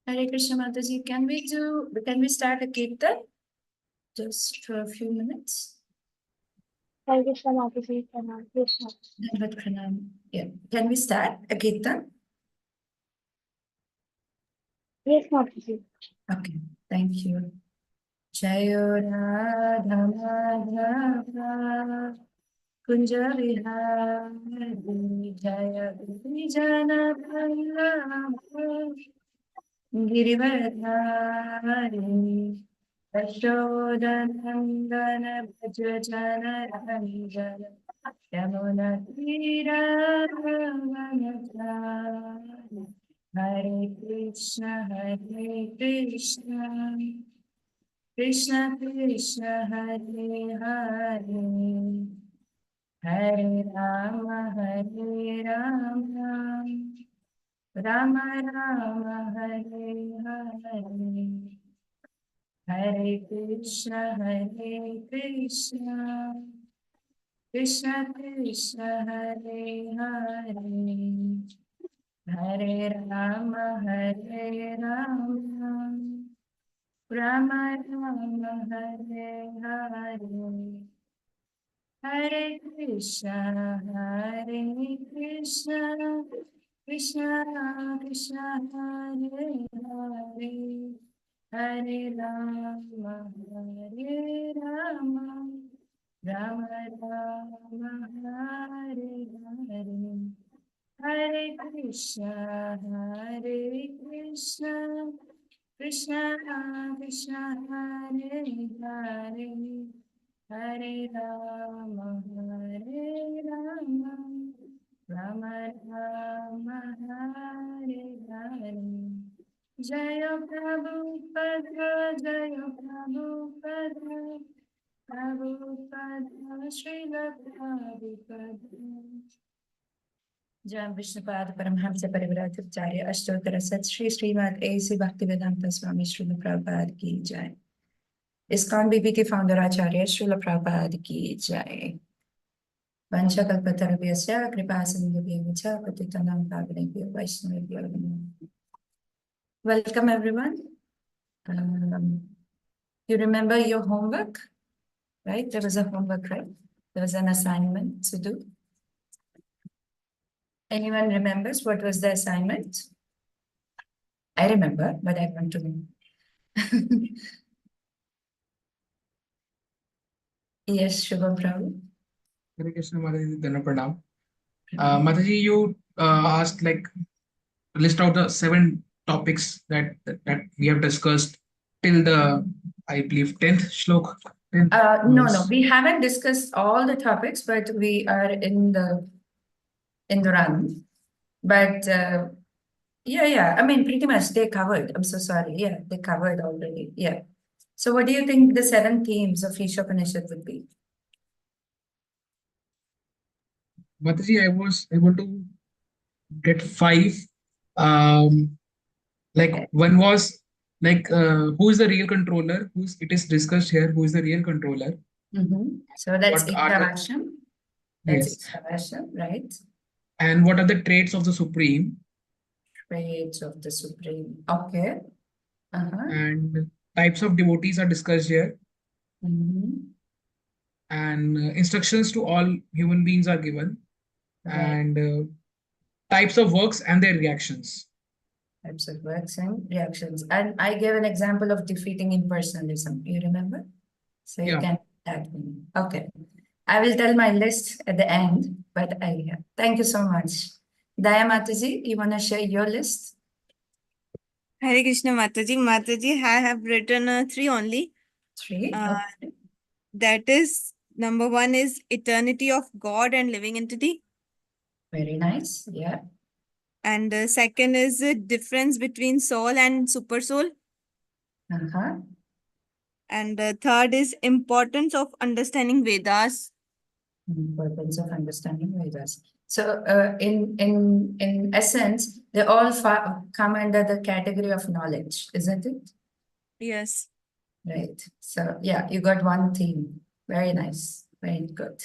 Hare Krishna Mataji, can we start a kirtan? Just for a few minutes. Hare Krishna Mataji, Pranam Krishna. Dandavat Pranam. Yeah. Can we start a kirtan? Yes, Mataji. Okay. Thank you. Jayo Radha Madhava Kunja Vihari Jaya Vijana Vallabha Girivardhari Yashodanandana Bhajajana Ranjana Yamuna Tiravanachari Hare Krishna Krishna Krishna Hare Hare Hare Rama Rama Rama Hare Hare Hare Krishna Krishna Krishna Hare Hare Hare Rama Rama Rama Hare Hare Hare Krishna Krishna Krishna Hare Hare Hare Rama Rama Rama Hare Hare Hare Krishna Krishna Krishna Hare Hare Hare Rama Rama Rama Hare Hare Jaya Prabhupada Prabhupada Srila Prabhupada Jam Vishnupad Paramhamsa Parivrajacharya Ashtotara Sat Shri Srimad A.C. Bhaktivedanta Swami Srila Prabhupada Ki Jai ISKCON BBT founder Acharya Srila Prabhupada Ki Jai Vanchakalpatarabhyasya Kripasindhubhya Cha Patitanam Pavanebhyo Vaishnavebhyo Namo. Welcome everyone. You remember your homework, right? There was a homework, right? There was an assignment to do. Anyone remembers what was the assignment? I remember, but I want to know. Yes, Shubham Prabhu. Hare Krishna Mataji, Dana Pranam. Mataji, you asked list out the 7 topics that we have discussed till the, I believe, 10th shlok. No, we haven't discussed all the topics, but we are in the run. But yeah, I mean, pretty much they covered. I'm so sorry. Yeah, they covered already. Yeah. So what do you think the 7 themes of Isopanisad would be? Mataji, I was able to get 5. One was who is the real controller? It is discussed here. Who is the real controller? So that's What are the- Ikravasham. That's Yes. Ikravasham, right? And what are the traits of the Supreme? Traits of the Supreme. Okay. And types of devotees are discussed here. And instructions to all human beings are given. Right. And types of works and their reactions. Types of works and reactions. And I gave an example of defeating impersonalism. You remember? So you can add me. Okay. I will tell my list at the end, but thank you so much. Daya Mataji, you want to share your list? Hare Krishna Mataji. Mataji, I have written 3 only. 3? Okay. That is, number 1 is eternity of God and living entity. Very nice. Yeah. And second is the difference between soul and super soul. And third is importance of understanding Vedas. Importance of understanding Vedas. So in essence, they all come under the category of knowledge, isn't it? Yes. Right. So yeah, you got one theme. Very nice. Very good.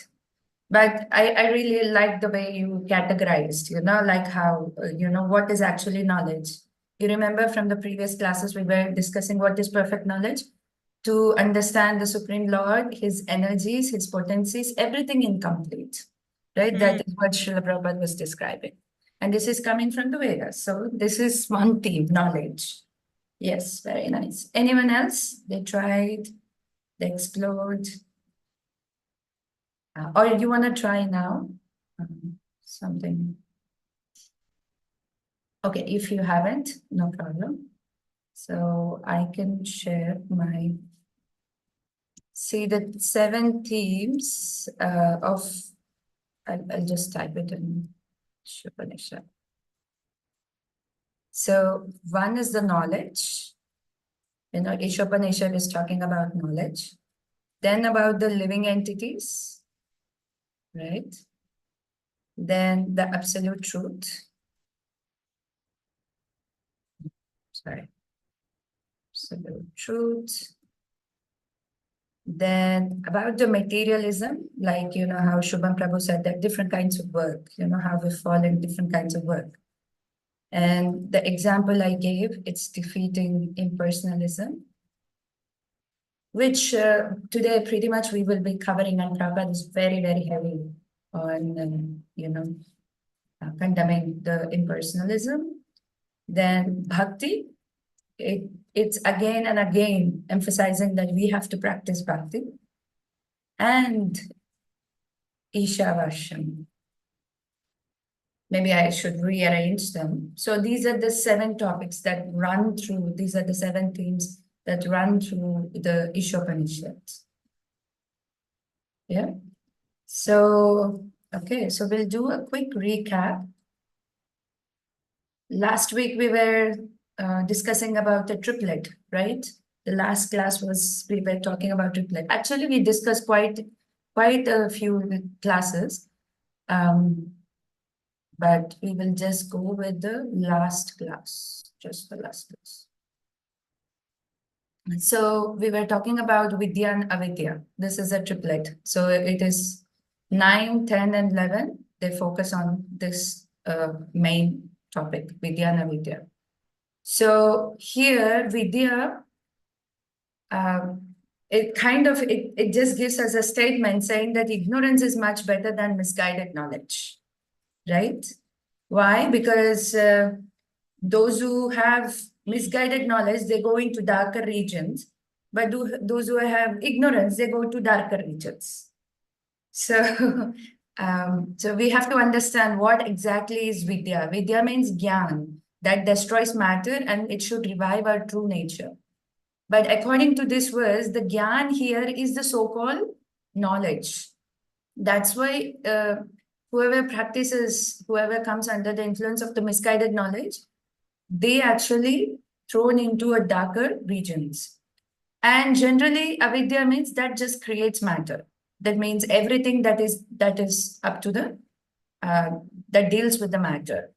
But I really like the way you categorized, like how, what is actually knowledge? You remember from the previous classes, we were discussing what is perfect knowledge. To understand the Supreme Lord, his energies, his potencies, everything incomplete, right? That is what Srila Prabhupada was describing. And this is coming from the Vedas. So this is one theme, knowledge. Yes, very nice. Anyone else? They tried, they explored. Or you want to try now? Something. Okay, if you haven't, no problem. So I can share my, see the 7 themes of, I'll just type it in Isopanisad. So one is the knowledge. You know, Isopanisad is talking about knowledge. Then about the living entities, right? Then the absolute truth. Sorry. Absolute truth. Then about the materialism, like, you know, how Shubham Prabhu said that different kinds of work, you know, how we fall in different kinds of work. And the example I gave, it's defeating impersonalism, which today pretty much we will be covering, and Prabhupada is very, very heavy on, you know, condemning the impersonalism. Then bhakti, it's again and again emphasizing that we have to practice bhakti. And Ishavasham. Maybe I should rearrange them. So these are the 7 topics that run through, these are the 7 themes that run through the Isopanishads. Yeah. So, okay, so we'll do a quick recap. Last week we were discussing about the triplet, right? The last class was, we were talking about triplet. Actually, we discussed quite a few classes. But we will just go with the last class, just the last class. So we were talking about Vidya and Avidya. This is a triplet. So it is 9, 10, and 11. They focus on this main topic, Vidya and Avidya. So here, Vidya, it just gives us a statement saying that ignorance is much better than misguided knowledge. Right? Why? Because those who have misguided knowledge, they go into darker regions, but those who have ignorance, they go to darker regions. So, so we have to understand what exactly is Vidya. Vidya means Gyan, that destroys matter and it should revive our true nature. But according to this verse, the Gyan here is the so-called knowledge. That's why whoever comes under the influence of the misguided knowledge, they actually thrown into a darker regions. And generally, avidya means that just creates matter. That means everything that is up to the, that deals with the matter.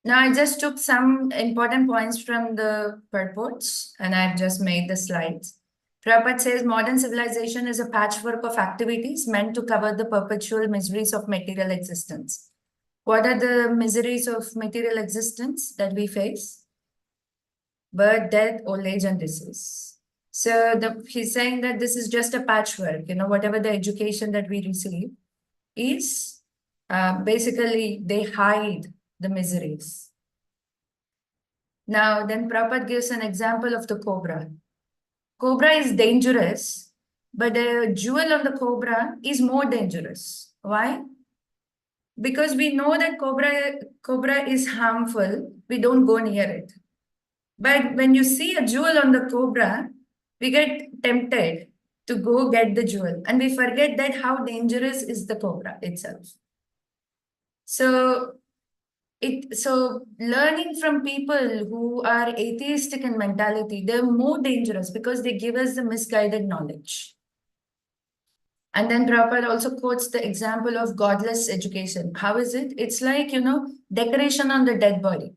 Now, I just took some important points from the purports and I've just made the slides. Prabhupada says modern civilization is a patchwork of activities meant to cover the perpetual miseries of material existence. What are the miseries of material existence that we face? Birth, death, old age, and disease. So he's saying that this is just a patchwork, you know, whatever the education that we receive is basically they hide the miseries. Now, then Prabhupada gives an example of the cobra. Cobra is dangerous, but the jewel on the cobra is more dangerous. Why? Because we know that cobra is harmful, we don't go near it. But when you see a jewel on the cobra, we get tempted to go get the jewel and we forget that how dangerous is the cobra itself. So learning from people who are atheistic in mentality, they're more dangerous because they give us the misguided knowledge. And then Prabhupada also quotes the example of godless education. How is it? It's like, you know, decoration on the dead body.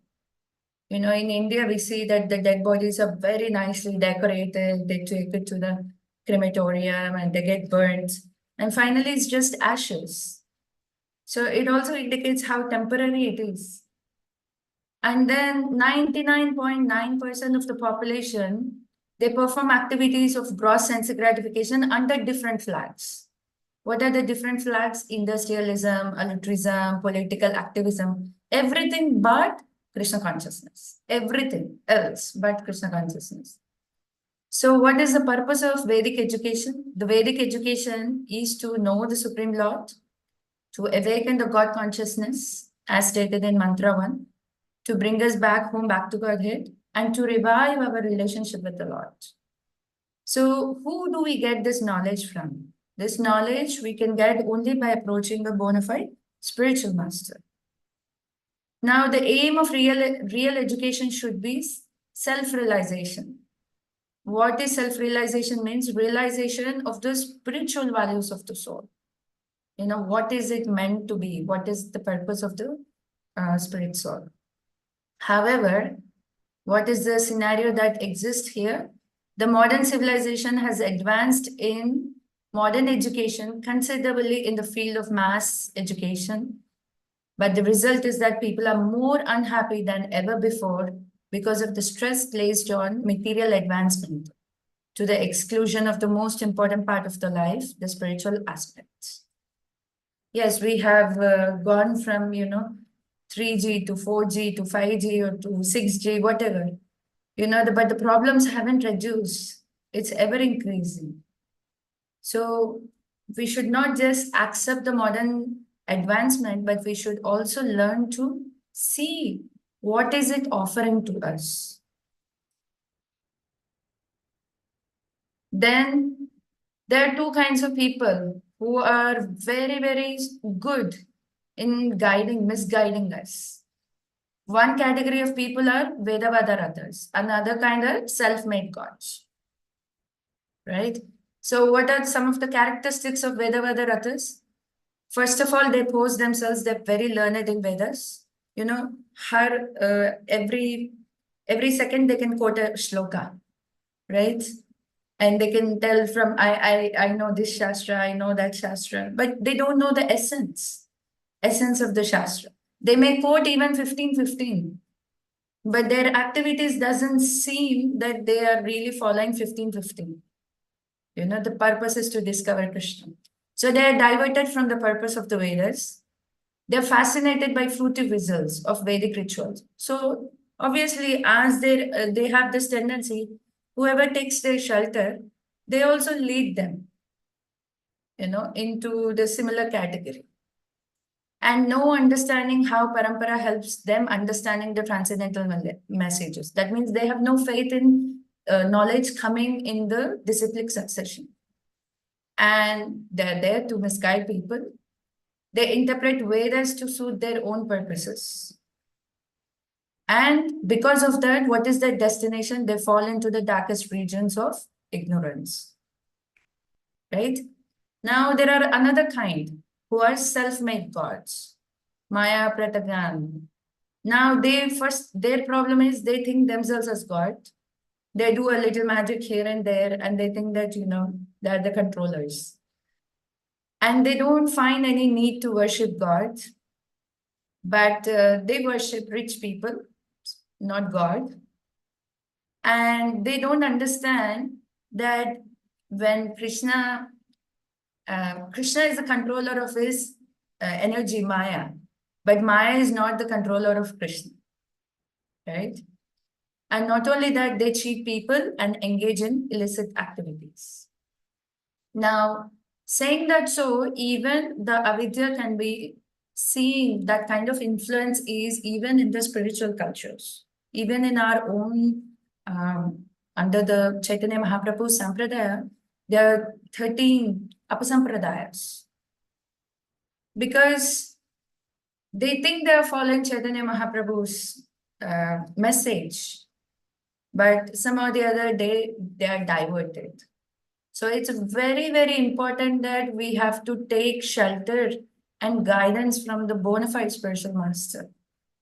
You know, in India, we see that the dead bodies are very nicely decorated. They take it to the crematorium and they get burnt. And finally, it's just ashes. So it also indicates how temporary it is. And then 99.9% of the population, they perform activities of gross sense gratification under different flags. What are the different flags? Industrialism, altruism, political activism, everything but Krishna consciousness. Everything else but Krishna consciousness. So what is the purpose of Vedic education? The Vedic education is to know the Supreme Lord, to awaken the God consciousness, as stated in Mantra 1, to bring us back home, back to Godhead, and to revive our relationship with the Lord. So who do we get this knowledge from? This knowledge we can get only by approaching a bona fide spiritual master. Now, the aim of real education should be self-realization. What is self-realization means? Realization of the spiritual values of the soul. What is it meant to be? What is the purpose of the spirit soul? However, what is the scenario that exists here? The modern civilization has advanced in modern education considerably in the field of mass education. But the result is that people are more unhappy than ever before because of the stress placed on material advancement to the exclusion of the most important part of the life, the spiritual aspects. Yes, we have gone from, 3G to 4G to 5G or to 6G, whatever. But the problems haven't reduced. It's ever increasing. So we should not just accept the modern advancement, but we should also learn to see what is it offering to us. Then there are two kinds of people who are very, very good in misguiding us. One category of people are Vedavada Rathas, another kind are self-made gods. Right? So what are some of the characteristics of Vedavada Rathas? First of all, they pose themselves, they're very learned in Vedas. Every second they can quote a shloka, right? And they can tell from, I know this Shastra, I know that Shastra, but they don't know the essence of the Shastra. They may quote even 15, but their activities doesn't seem that they are really following 15. The purpose is to discover Krishna. So they are diverted from the purpose of the Vedas. They're fascinated by fruitive results of Vedic rituals. So obviously, as they have this tendency, whoever takes their shelter, they also lead them, into the similar category. And no understanding how parampara helps them understanding the transcendental messages. That means they have no faith in knowledge coming in the disciplic succession. And they're there to misguide people. They interpret Vedas to suit their own purposes. And because of that, what is their destination? They fall into the darkest regions of ignorance. Right? Now, there are another kind who are self-made gods. Maya Pratagan. Now, their problem is they think themselves as God. They do a little magic here and there, and they think that, they're the controllers. And they don't find any need to worship God, but they worship rich people, not God. And they don't understand that when Krishna is the controller of his energy, Maya, but Maya is not the controller of Krishna, right? And not only that, they cheat people and engage in illicit activities. Now, saying that so, even the avidya can be seeing that kind of influence is even in the spiritual cultures, even in our own, under the Chaitanya Mahaprabhu Sampradaya, there are 13 Apasampradayas. Because they think they are following Chaitanya Mahaprabhu's message, but somehow the other day they are diverted. So it's very, very important that we have to take shelter and guidance from the bona fide spiritual master.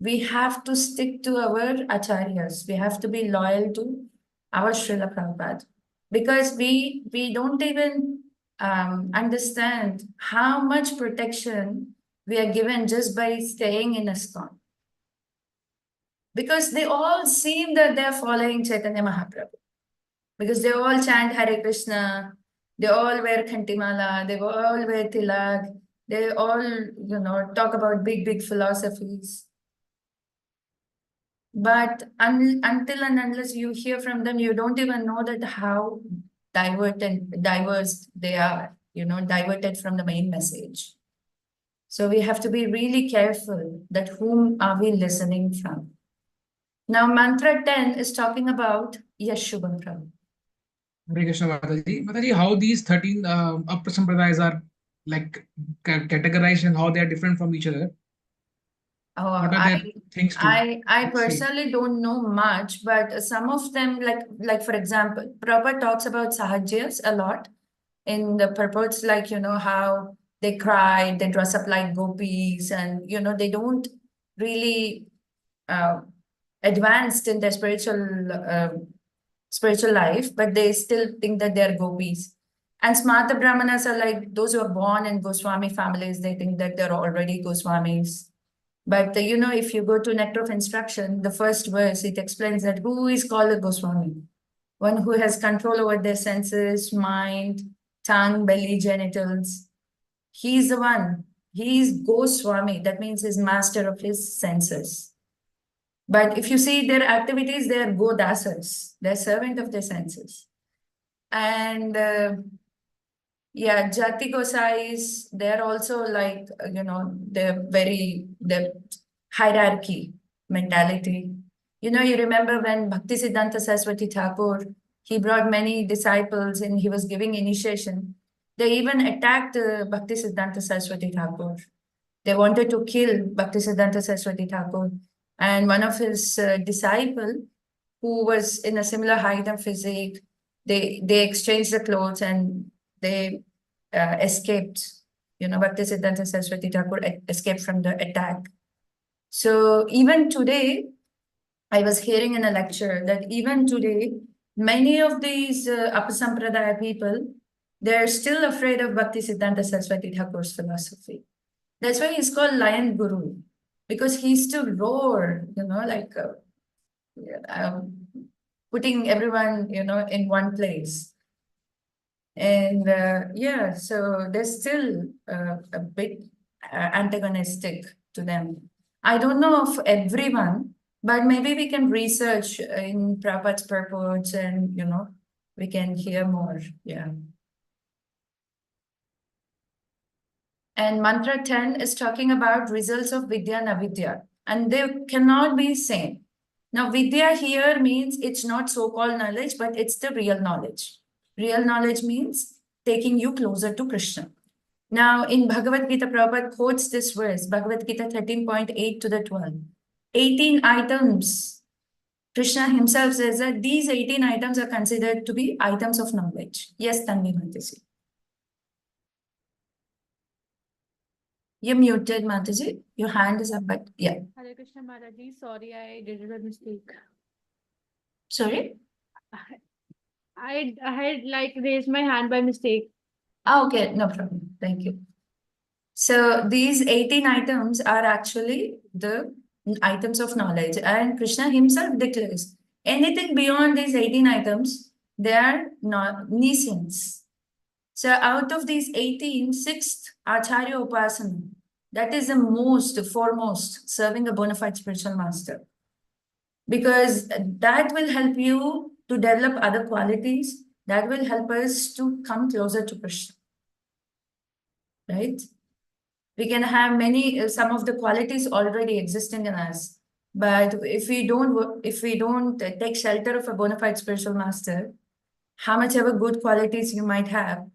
We have to stick to our acharyas. We have to be loyal to our Srila Prabhupada. Because we don't even understand how much protection we are given just by staying in ISKCON. because they all seem that they're following Chaitanya Mahaprabhu. Because they all chant Hare Krishna, they all wear Khantimala, they all wear tilak, they all, talk about big philosophies. But until and unless you hear from them, you don't even know that how diverse they are, diverted from the main message. So we have to be really careful that whom are we listening from. Now, mantra 10 is talking about Yashubham Prabhu. Hare Krishna Mataji. Mataji, how these 13 upper sampradayas are like categorized and how they are different from each other? Oh, What are their things to I say? personally don't know much, but some of them, like for example, Prabhupada talks about sahajyas a lot in the purports, like, how they cry, they dress up like gopis, and, they don't really advanced in their spiritual life, but they still think that they're gopis. And smarta brahmanas are like those who are born in Goswami families, they think that they're already Goswamis. But if you go to Nectar of Instruction, the first verse, it explains that who is called a Goswami? One who has control over their senses, mind, tongue, belly, genitals. He's the one. He is Goswami. That means he's master of his senses. But if you see their activities, they are Godasas. They're servant of their senses. And yeah, Jati Gosais, they're also like, the hierarchy mentality. You remember when Bhaktisiddhanta Saraswati Thakur, he brought many disciples and he was giving initiation. They even attacked Bhaktisiddhanta Saraswati Thakur. They wanted to kill Bhaktisiddhanta Saraswati Thakur. And one of his disciple, who was in a similar height and physique, they exchanged the clothes and they escaped. Bhaktisiddhanta Saraswati Thakur escaped from the attack. So even today, I was hearing in a lecture that even today, many of these Apasampradaya people, they're still afraid of Bhaktisiddhanta Saraswati Thakur's philosophy. That's why he's called Lion Guru, because he used to roar, like putting everyone, in one place. And yeah, so they're still a bit antagonistic to them. I don't know of everyone, but maybe we can research in Prabhupada's purports and, we can hear more. Yeah. And mantra 10 is talking about results of Vidya and Avidya, and they cannot be same. Now, Vidya here means it's not so-called knowledge, but it's the real knowledge. Real knowledge means taking you closer to Krishna. Now, in Bhagavad Gita, Prabhupada quotes this verse, Bhagavad Gita 13.8 to the 12. 18 items. Krishna himself says that these 18 items are considered to be items of knowledge. Yes, Tanvi Mataji. You're muted, Mataji. Your hand is up, but yeah. Hare Krishna Mataji, sorry, I did a mistake. Sorry? I had like raised my hand by mistake. Okay, no problem. Thank you. So these 18 items are actually the items of knowledge, and Krishna himself declares anything beyond these 18 items, they are not nescience. So out of these 18, sixth Acharya Upasana, that is the foremost, serving a bona fide spiritual master. Because that will help you to develop other qualities, that will help us to come closer to Krishna. Right? We can have some of the qualities already existing in us. But if we don't take shelter of a bona fide spiritual master, how much ever good qualities you might have,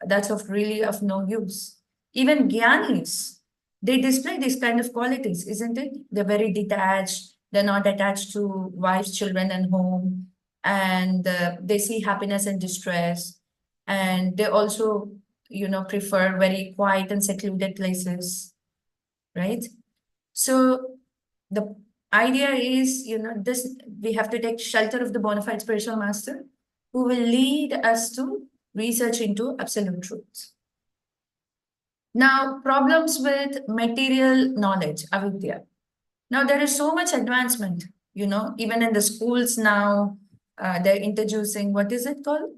that's really of no use. Even Gyanis, they display these kind of qualities, isn't it? They're very detached. They're not attached to wives, children, and home. And they see happiness and distress. And they also, prefer very quiet and secluded places, right? So the idea is, we have to take shelter of the bona fide spiritual master who will lead us to research into absolute truth. Now, problems with material knowledge, avidya. Now, there is so much advancement. Even in the schools now, they're introducing, what is it called?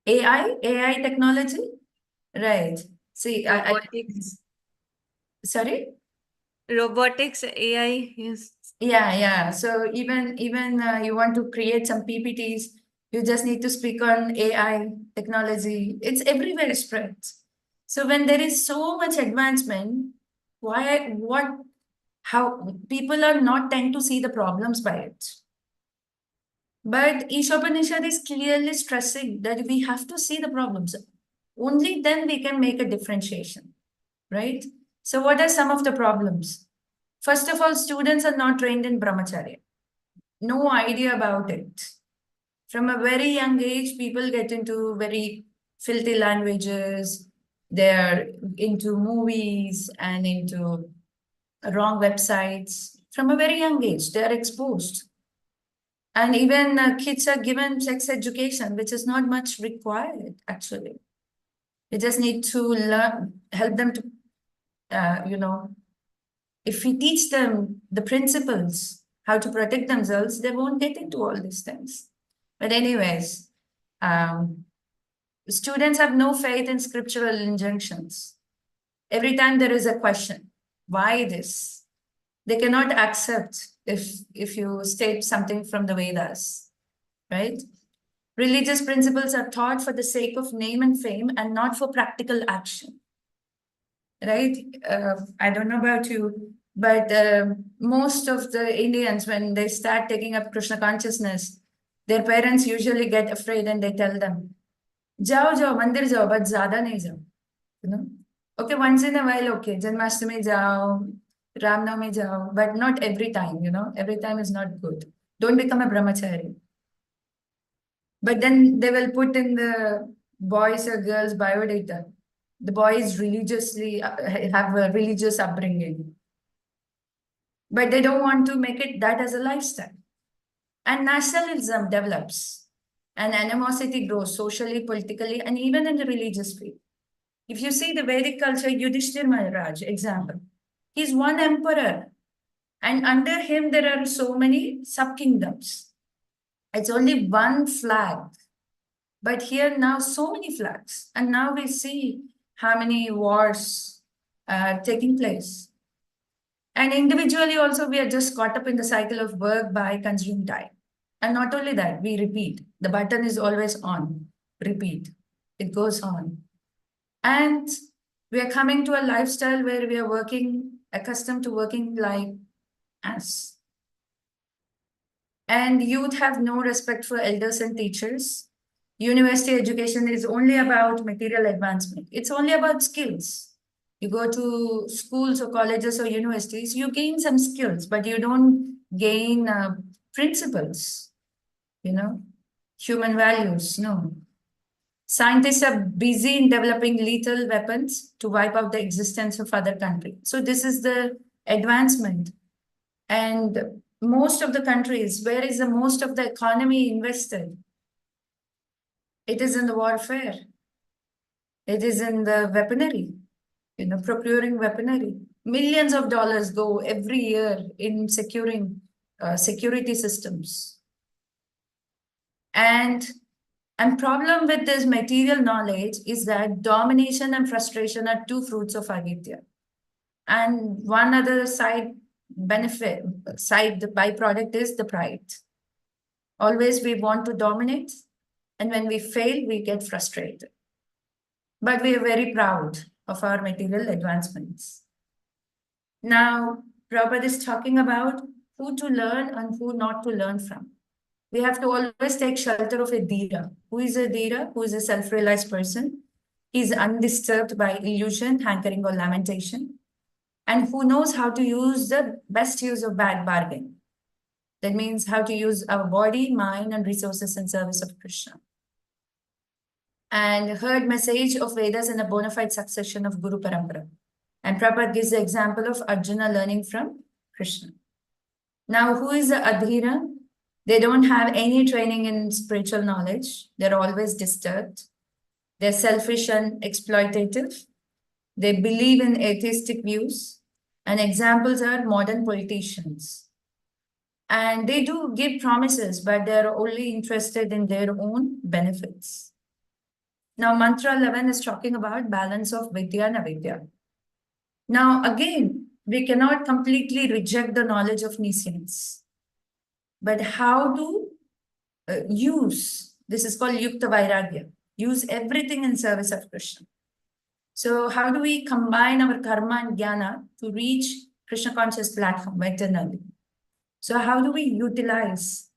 AI technology, right? See, Robotics. Sorry? Robotics, AI, yes. Yeah. So even you want to create some PPTs, you just need to speak on AI technology. It's everywhere spread. So when there is so much advancement, how people are not tend to see the problems by it. But Isopanisad is clearly stressing that we have to see the problems. Only then we can make a differentiation, right? So what are some of the problems? First of all, students are not trained in brahmacharya. No idea about it. From a very young age, people get into very filthy languages. They're into movies and into wrong websites. From a very young age, they're exposed. And even kids are given sex education, which is not much required, actually. You just need to learn, help them to, if we teach them the principles, how to protect themselves, they won't get into all these things. But anyways, students have no faith in scriptural injunctions. Every time there is a question, why this? They cannot accept if you state something from the Vedas, right? Religious principles are taught for the sake of name and fame and not for practical action, right? I don't know about you, but most of the Indians, when they start taking up Krishna consciousness, their parents usually get afraid and they tell them, "Jao, jao, mandir jao, but zyada nahi jao." Okay, once in a while, okay, Janmashtami jao, Ramnavami jao, but not every time. Every time is not good. Don't become a brahmachari. But then they will put in the boys or girls biodata. The boys religiously have a religious upbringing, but they don't want to make it that as a lifestyle. And nationalism develops, and animosity grows socially, politically, and even in the religious field. If you see the Vedic culture, Yudhishthir Maharaj, example, he's one emperor, and under him there are so many sub-kingdoms. It's only one flag. But here now, so many flags. And now we see how many wars are taking place. And individually also, we are just caught up in the cycle of work, buy, consume, die. And not only that, we repeat. The button is always on, repeat. It goes on. And we are coming to a lifestyle where we are working, accustomed to working like us. And youth have no respect for elders and teachers. University education is only about material advancement. It's only about skills. You go to schools or colleges or universities, you gain some skills, but you don't gain principles, human values, no. Scientists are busy in developing lethal weapons to wipe out the existence of other countries. So this is the advancement. And most of the countries, where is the most of the economy invested? It is in the warfare. It is in the weaponry, procuring weaponry. Millions of dollars go every year in securing security systems. And problem with this material knowledge is that domination and frustration are two fruits of avidya. And one other the byproduct is the pride. Always we want to dominate, and when we fail, we get frustrated. But we are very proud of our material advancements. Now, Prabhupada is talking about who to learn and who not to learn from. We have to always take shelter of a dhira. Who is a dhira? Who is a self-realized person? He is undisturbed by illusion, hankering, or lamentation, and who knows how to use the best use of bad bargain. That means how to use our body, mind, and resources in service of Krishna. And heard message of Vedas in a bona fide succession of Guru Parampara. And Prabhupada gives the example of Arjuna learning from Krishna. Now, who is the Adhira? They don't have any training in spiritual knowledge. They're always disturbed. They're selfish and exploitative. They believe in atheistic views. And examples are modern politicians. And they do give promises, but they're only interested in their own benefits. Now, Mantra 11 is talking about balance of Vidya and Avidya. Now, again, we cannot completely reject the knowledge of nescience. But how to use, this is called Yukta Vairagya, use everything in service of Krishna. So how do we combine our karma and jnana to reach Krishna conscious platform eternally? So how do we utilize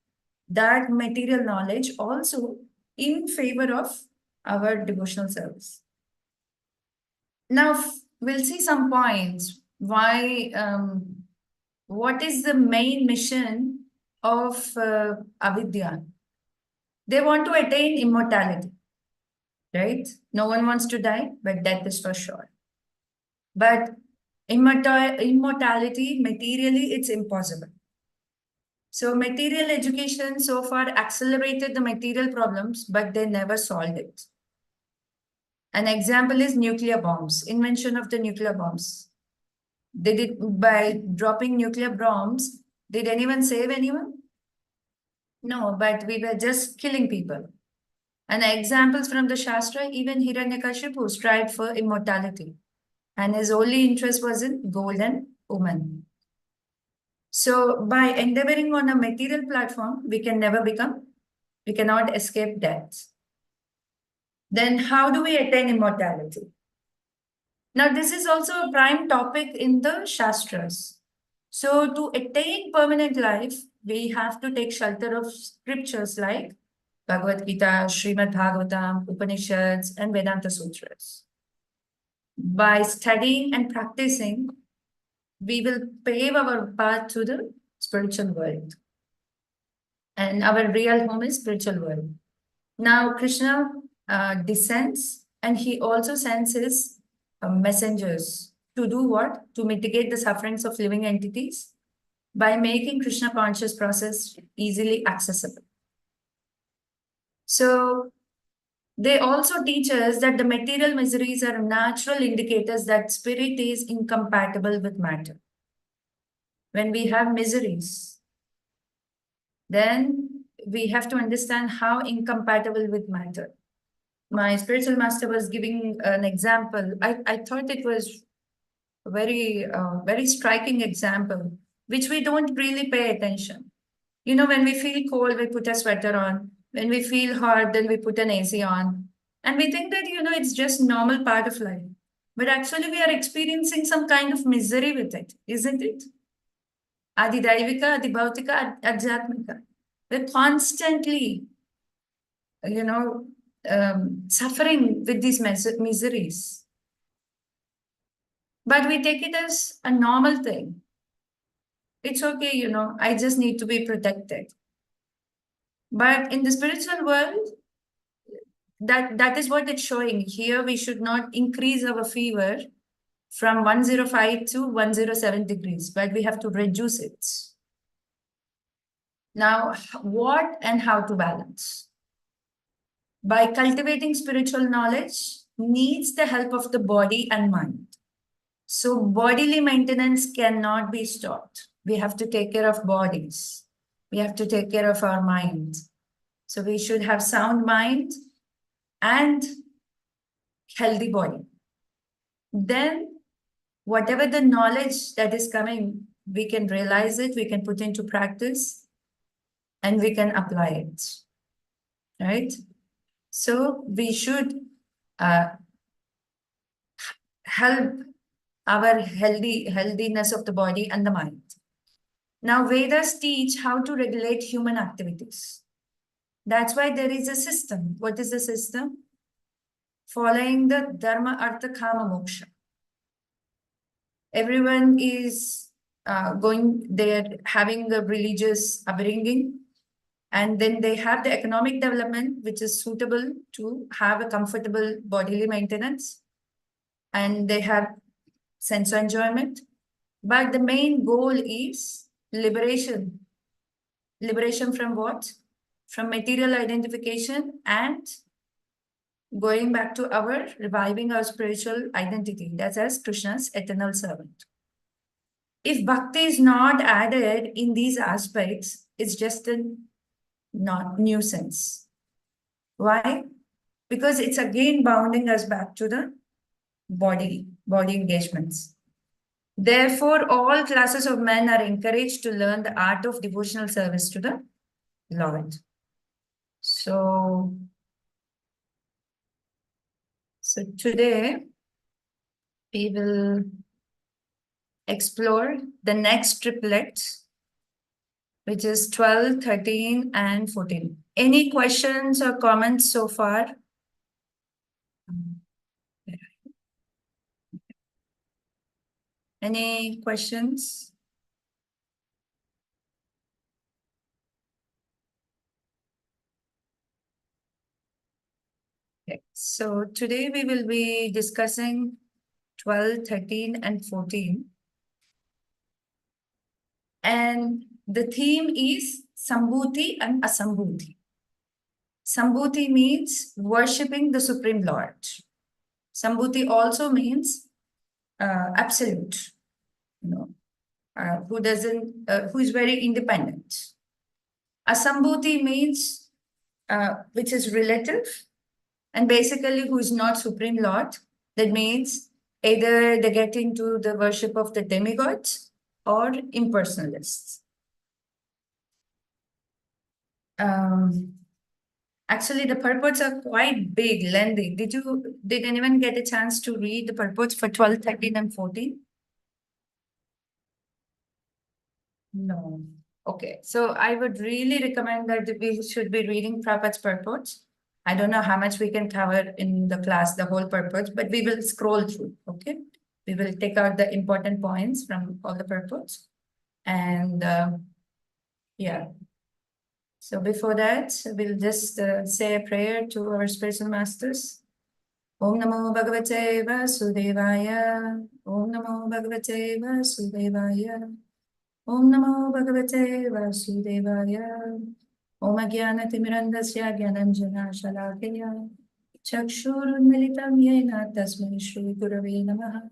that material knowledge also in favor of our devotional service? Now, we'll see some points why, what is the main mission of avidya? They want to attain immortality, right? No one wants to die, but death is for sure. But immortality, materially, it's impossible. So material education so far accelerated the material problems, but they never solved it. An example is nuclear bombs, invention of the nuclear bombs. They did, by dropping nuclear bombs, did anyone save anyone? No, but we were just killing people. And examples from the Shastra, even Hiranyakashipu strived for immortality. And his only interest was in gold and woman. So by endeavoring on a material platform, we cannot escape death. Then how do we attain immortality? Now, this is also a prime topic in the Shastras. So to attain permanent life, we have to take shelter of scriptures like Bhagavad Gita, Srimad Bhagavatam, Upanishads, and Vedanta Sutras. By studying and practicing, we will pave our path to the spiritual world. And our real home is spiritual world. Now, Krishna descends and he also sends his messengers to do what? To mitigate the sufferings of living entities by making Krishna conscious process easily accessible. So they also teach us that the material miseries are natural indicators that spirit is incompatible with matter. When we have miseries, then we have to understand how incompatible with matter. My spiritual master was giving an example. I thought it was a very striking example, which we don't really pay attention. You know, when we feel cold, we put a sweater on. When we feel hot, then we put an AC on. And we think that, you know, it's just normal part of life. But actually, we are experiencing some kind of misery with it, isn't it? Adi Daivika, Adi Bhautika, Adhyatmika. We're constantly, you know, suffering with these miseries. But we take it as a normal thing. It's okay, you know, I just need to be protected. But in the spiritual world, that is what it's showing. Here, we should not increase our fever from 105 to 107 degrees, but we have to reduce it. Now, what and how to balance? By cultivating spiritual knowledge needs the help of the body and mind. So bodily maintenance cannot be stopped. We have to take care of bodies. We have to take care of our mind. So we should have sound mind and healthy body. Then whatever the knowledge that is coming, we can realize it, we can put into practice, and we can apply it, right? So we should help our healthiness of the body and the mind. Now, Vedas teach how to regulate human activities. That's why there is a system. What is the system? Following the Dharma, Artha, Kama, Moksha. Everyone is they're having a religious upbringing, and then they have the economic development, which is suitable to have a comfortable bodily maintenance, and they have sense of enjoyment. But the main goal is liberation. Liberation from what? From material identification and going back to reviving our spiritual identity. That's as Krishna's eternal servant. if bhakti is not added in these aspects, it's just a not nuisance. Why? Because it's again bounding us back to the body engagements. Therefore, all classes of men are encouraged to learn the art of devotional service to the Lord. So today we will explore the next triplet, which is 12, 13, and 14. Any questions or comments so far? Any questions? Okay. So today we will be discussing 12, 13, and 14. And the theme is Sambhuti and Asambhuti. Sambhuti means worshipping the Supreme Lord. Sambhuti also means absolute, who is very independent. Asambhuti means which is relative, and basically who is not Supreme Lord. That means either they get into the worship of the demigods or impersonalists. Actually, the purports are quite big, lengthy. Did anyone get a chance to read the purports for 12, 13, and 14? No. Okay, so I would really recommend that we should be reading Prabhupada's purports. I don't know how much we can cover in the class, the whole purports, but we will scroll through, okay? We will take out the important points from all the purports. And yeah. So before that, we'll just say a prayer to our spiritual masters. Om Namo Bhagavate Vasudevaya. Om Namo Bhagavate Vasudevaya. Om Namo Bhagavate Vasudevaya. Om Ajnana Timirandasya Gyananjana Shalakaya. Chakshurunmilitam Yena Tasmai Shri Gurave Namaha.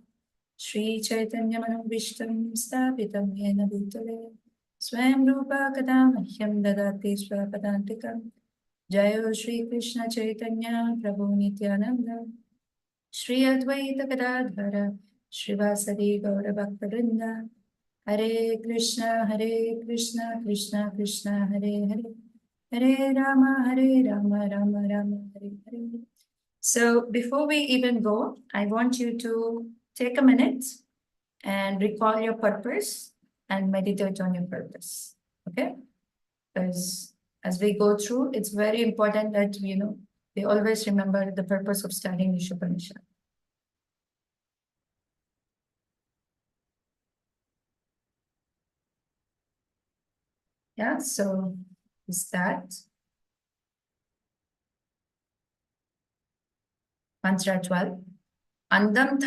Shri Chaitanya Manobhishtam Sthapitam Yena Bhutale. Swayam Rupa Kadamahyam Dadati Swapadantikam. Jayo Shri Krishna Chaitanya Prabhu Nityananda. Shri Advaita Gadadhara Srivasadi Gaura Bhaktavinda. Hare Krishna, Krishna Krishna, Hare Hare. Hare Rama, Rama Rama, Hare Hare. So before we even go, I want you to take a minute and recall your purpose and meditate on your purpose. Okay? Because as we go through, it's very important that, we always remember the purpose of studying Isopanisad. Yeah, so is that mantra 12. Andam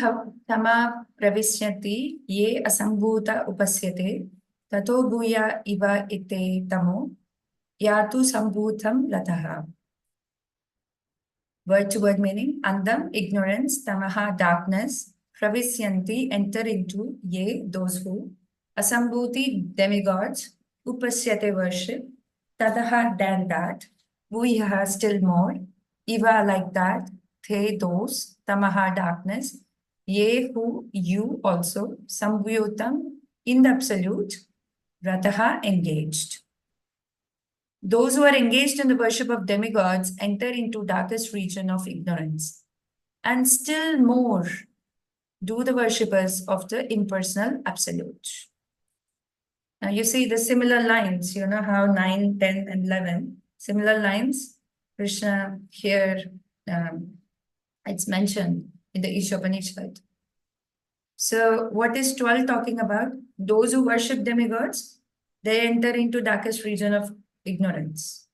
tama pravisyati ye asambhuta upasyate tato bhuya iva ite tamo yatu sambhutam lataha. Word to word meaning: Andam, ignorance; tamaha, darkness; pravisyanti, enter into; ye, those who; asambhuti, demigods; upasyate, worship; tadaha, than that; bhuyaha, still more; iva, like that; the, those; tamaha, darkness; ye, who; you, also; sambhutam, in the absolute; rataha, engaged. Those who are engaged in the worship of demigods enter into darkest region of ignorance, and still more do the worshippers of the impersonal absolute. Now you see the similar lines, how 9, 10, and 11, similar lines. Krishna here, it's mentioned in the Isopanisad. So what is 12 talking about? Those who worship demigods, they enter into darkest region of ignorance.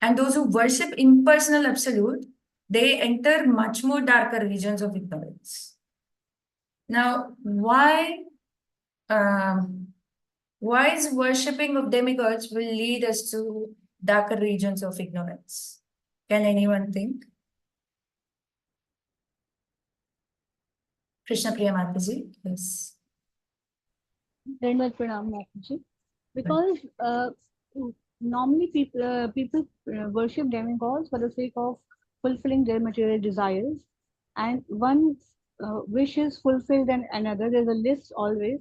And those who worship impersonal absolute, they enter much more darker regions of ignorance. Now, why is worshipping of demigods will lead us to darker regions of ignorance? Can anyone think? Krishna Priya Mataji, yes. Very much pranam, Mataji. Because normally people worship demigods for the sake of fulfilling their material desires, and one wish is fulfilled than another. There's a list always.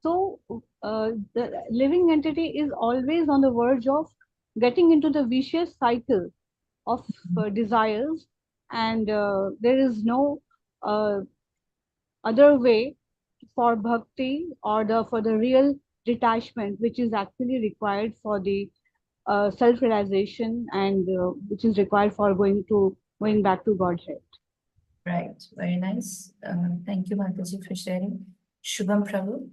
So the living entity is always on the verge of getting into the vicious cycle of desires, and there is no uh, other way for bhakti or the for the real detachment which is actually required for the self realization, and which is required for going back to godhead. Right, very nice. Thank you, Mataji, for sharing. Shubham Prabhu.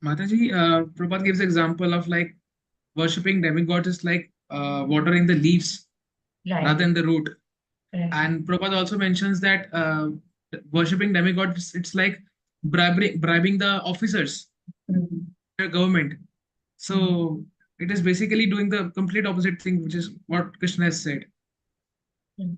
Mataji, Prabhupada gives example of like worshipping demigods is like watering the leaves Right, rather than the root. correct. And Prabhupada also mentions that worshipping demigods, it's like bribing the officers, Mhm. the government. So it is basically doing the complete opposite thing, which is what Krishna has said. Mhm.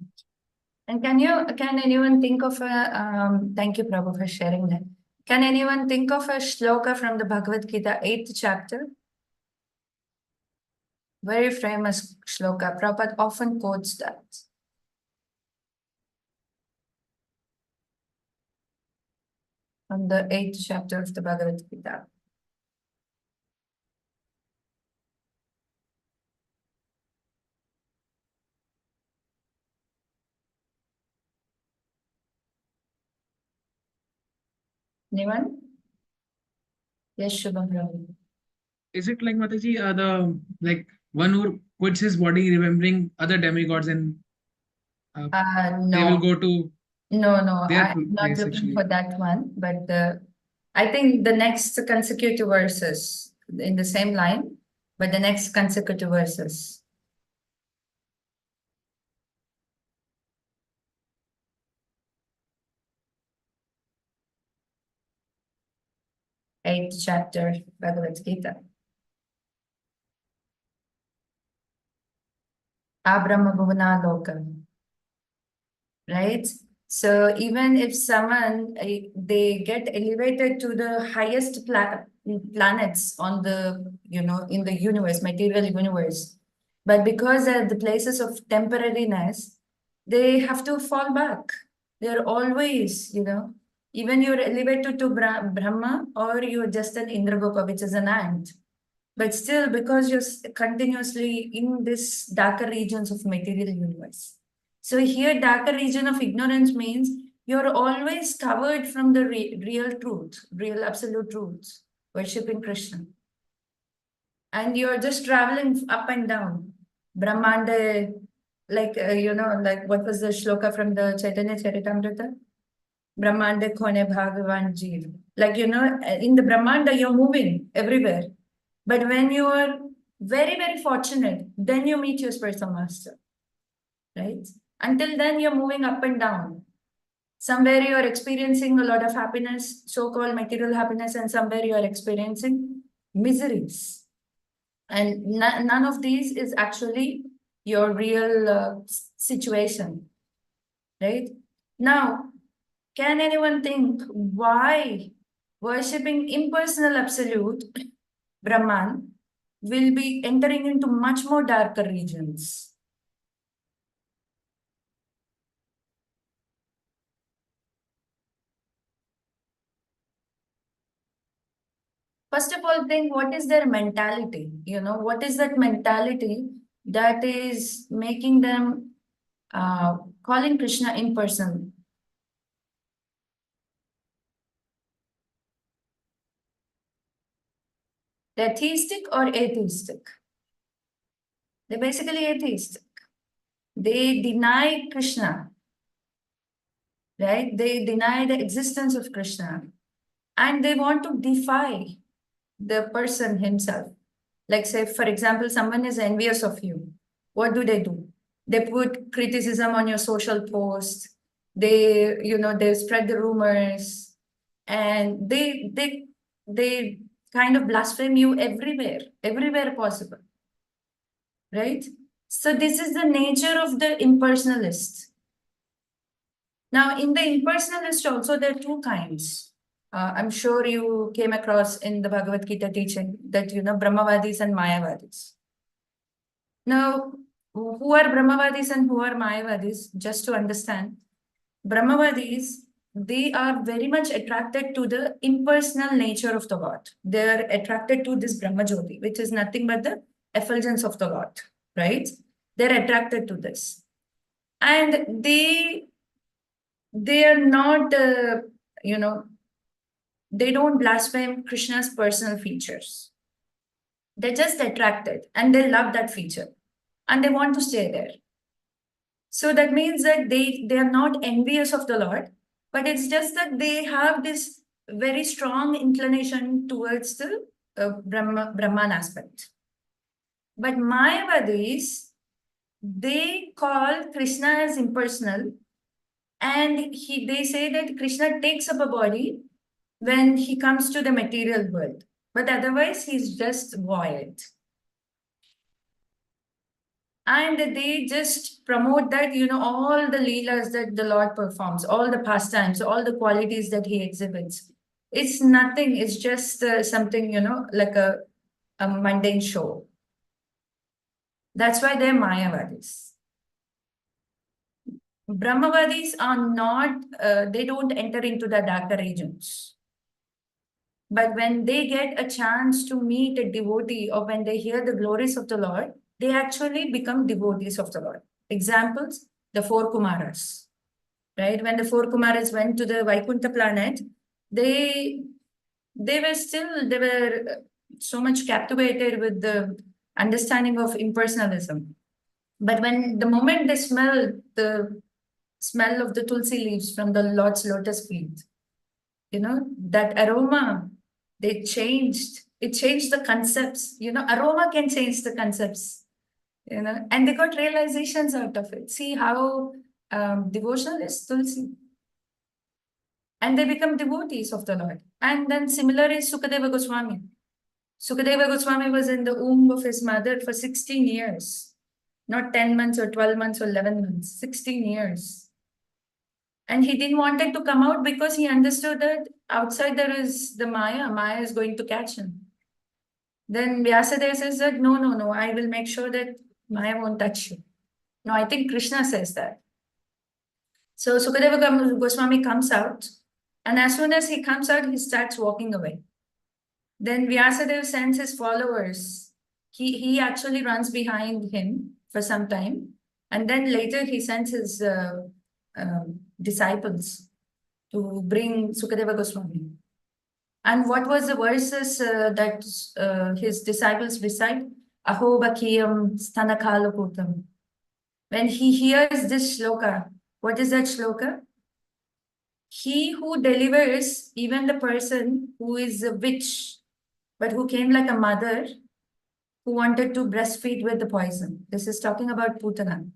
And can anyone think of thank you, Prabhu, for sharing that. Can anyone think of a shloka from the Bhagavad Gita, 8th chapter? Very famous shloka. Prabhupada often quotes that. From the 8th chapter of the Bhagavad Gita. Anyone? Yes, Shubham Prabhu. Is it like Mataji, the like one who puts his body remembering other demigods and they will No, go to no, their I'm not place looking actually? for that one, but I think the next consecutive verses in the same line, but the next consecutive verses. Eighth chapter, Bhagavad Gita. Abrahma Bhuvana Lokam. Right? So even if someone they get elevated to the highest planets on the in the universe, material universe, but because at the places of temporariness, they have to fall back. They're always, even you're elevated to Brahma or you're just an Indragopa, which is an ant. But still, because you're continuously in this darker regions of material universe. So here, darker region of ignorance means you're always covered from the real truth, real absolute truth, worshipping Krishna. And you're just traveling up and down. Brahmanda, like, like what was the shloka from the Chaitanya Charitamrita? Brahmanda Khone Bhagavan Jeev. Like, in the Brahmanda, you're moving everywhere. But when you are very, very fortunate, then you meet your spiritual master, right? Until then, you're moving up and down. Somewhere you're experiencing a lot of happiness, so-called material happiness, and somewhere you're experiencing miseries. And none of these is actually your real situation, right? Now, can anyone think why worshipping impersonal absolute Brahman will be entering into much more darker regions? First of all, think what is their mentality? What is that mentality that is making them calling Krishna impersonal? They're theistic or atheistic? They're basically atheistic. They deny Krishna, right? They deny the existence of Krishna and they want to defy the person himself. Like, say, for example, someone is envious of you. What do? They put criticism on your social post. They spread the rumors, and they kind of blaspheme you everywhere possible, right? So this is the nature of the impersonalist. Now, in the impersonalist also, there are two kinds. I'm sure you came across in the Bhagavad Gita teaching that, Brahmavadis and Mayavadis. Now, who are Brahmavadis and who are Mayavadis? Just to understand, Brahmavadis, they are very much attracted to the impersonal nature of the Lord. They are attracted to this Brahma Jyoti, which is nothing but the effulgence of the Lord, right? They're attracted to this. And they are not, they don't blaspheme Krishna's personal features. They're just attracted and they love that feature and they want to stay there. So that means that they are not envious of the Lord, but it's just that they have this very strong inclination towards the Brahman aspect. But Mayavadis, they call Krishna as impersonal, and they say that Krishna takes up a body when he comes to the material world, but otherwise he's just void. And they just promote that, all the leelas that the Lord performs, all the pastimes, all the qualities that he exhibits. It's nothing, it's just something, like a mundane show. That's why they're Mayavadis. Brahmavadis are not, they don't enter into the darker regions. But when they get a chance to meet a devotee or when they hear the glories of the Lord, they actually become devotees of the Lord. Examples, the four Kumaras, right? When the four Kumaras went to the Vaikuntha planet, they were so much captivated with the understanding of impersonalism. But when the moment they smelled the smell of the tulsi leaves from the Lord's lotus feet, that aroma, it changed the concepts. Aroma can change the concepts, and they got realizations out of it. See how devotional is tulsi. And they become devotees of the Lord. And then similar is Sukadeva Goswami. Sukadeva Goswami was in the womb of his mother for 16 years. Not 10 months or 12 months or 11 months, 16 years. And he didn't want it to come out because he understood that outside there is the Maya. Maya is going to catch him. Then Vyasadeva says that, no, I will make sure that Maya won't touch you. No, I think Krishna says that. So Sukadeva Goswami comes out, and as soon as he comes out, he starts walking away. Then Vyasadeva sends his followers. He actually runs behind him for some time, and then later he sends his disciples to bring Sukadeva Goswami. And what was the verses that his disciples recite? Aho Bakiyam Stanakalaputam. When he hears this shloka, what is that shloka? He who delivers even the person who is a witch, but who came like a mother, who wanted to breastfeed with the poison. This is talking about Putana.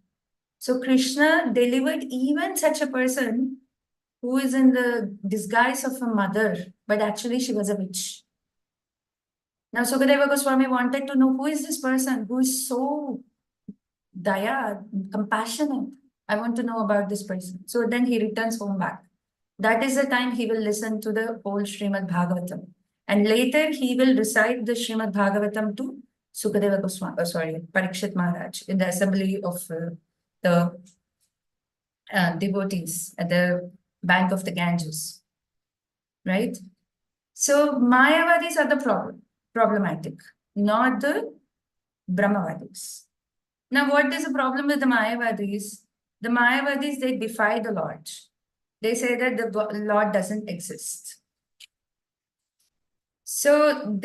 So Krishna delivered even such a person who is in the disguise of a mother, but actually she was a witch. Now Sukadeva Goswami wanted to know who is this person who is so daya, compassionate. I want to know about this person. So then he returns home back. That is the time he will listen to the whole Srimad Bhagavatam. And later he will recite the Srimad Bhagavatam to Sukadeva Goswami, Parikshit Maharaj in the assembly of the devotees at the bank of the Ganges, right? So Mayavadis are the problematic, not the Brahmavadis. Now, what is the problem with the Mayavadis? The Mayavadis, they defy the Lord. They say that the Lord doesn't exist. So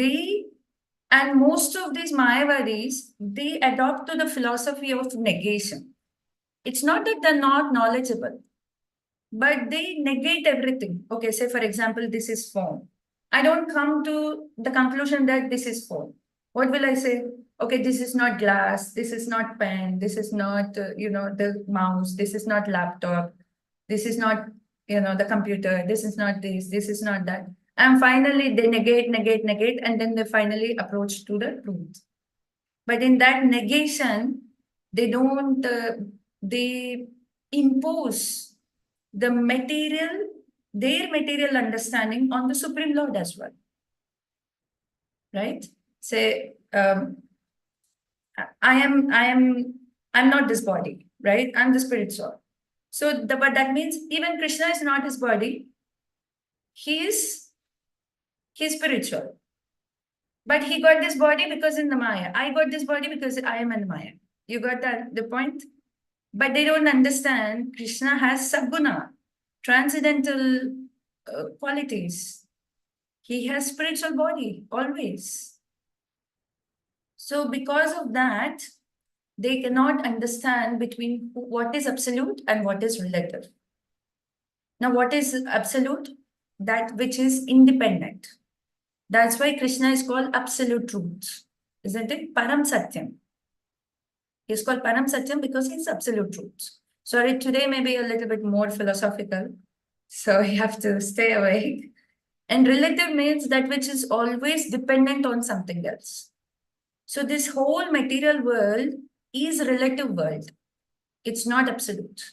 and most of these Mayavadis, they adopt to the philosophy of negation. It's not that they're not knowledgeable, but they negate everything. Okay, say for example, this is phone. I don't come to the conclusion that this is phone. What will I say? Okay, this is not glass, this is not pen, this is not, the mouse, this is not laptop, this is not, the computer, this is not this is not that. And finally, they negate, and then they finally approach to the truth. But in that negation, they don't, they impose the material their material understanding on the Supreme Lord as well. Right? Say, I'm not this body, right? I'm the spirit soul. So but that means even Krishna is not his body. He's spiritual. But he got this body because in the Maya. I got this body because I am in Maya. You got the point? But they don't understand Krishna has sabguna, transcendental qualities. He has spiritual body always. So because of that, they cannot understand between what is absolute and what is relative. Now, what is absolute? That which is independent. That's why Krishna is called absolute truth, isn't it? Param Satyam. He's called Param Satyam because he's absolute truth. Sorry, today may be a little bit more philosophical, so you have to stay awake. And relative means that which is always dependent on something else. So this whole material world is relative world. It's not absolute.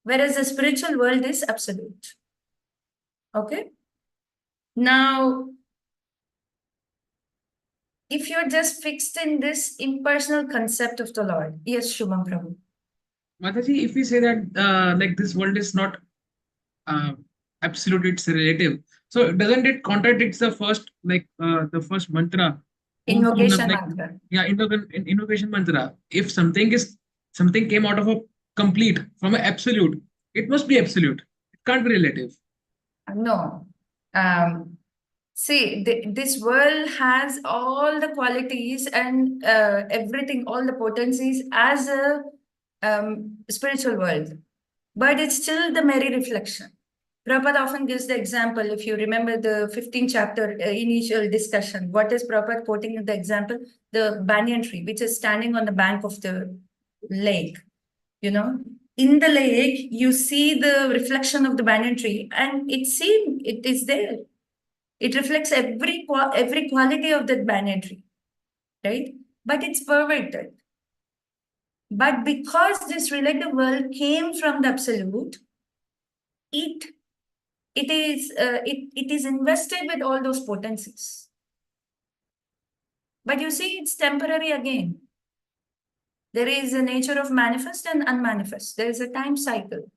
Whereas the spiritual world is absolute. Okay? Now, if you're just fixed in this impersonal concept of the Lord, yes, Shubham Prabhu. Mataji, if we say that like this world is not uh, absolute, it's relative. So doesn't it contradict the first the first mantra? Invocation mantra. Yeah, invocation mantra. If something came out of a complete from an absolute, it must be absolute. It can't be relative. No. See, this world has all the qualities and everything, all the potencies as a spiritual world, but it's still the merry reflection. Prabhupada often gives the example, if you remember the 15th chapter initial discussion, what is Prabhupada quoting the example? The banyan tree, which is standing on the bank of the lake, you know. In the lake, you see the reflection of the banyan tree and it is there. It reflects every quality of that banyan tree, right? But it's perverted. But because this relative world came from the absolute, it is invested with all those potencies. But you see, it's temporary again. There is a nature of manifest and unmanifest. There is a time cycle.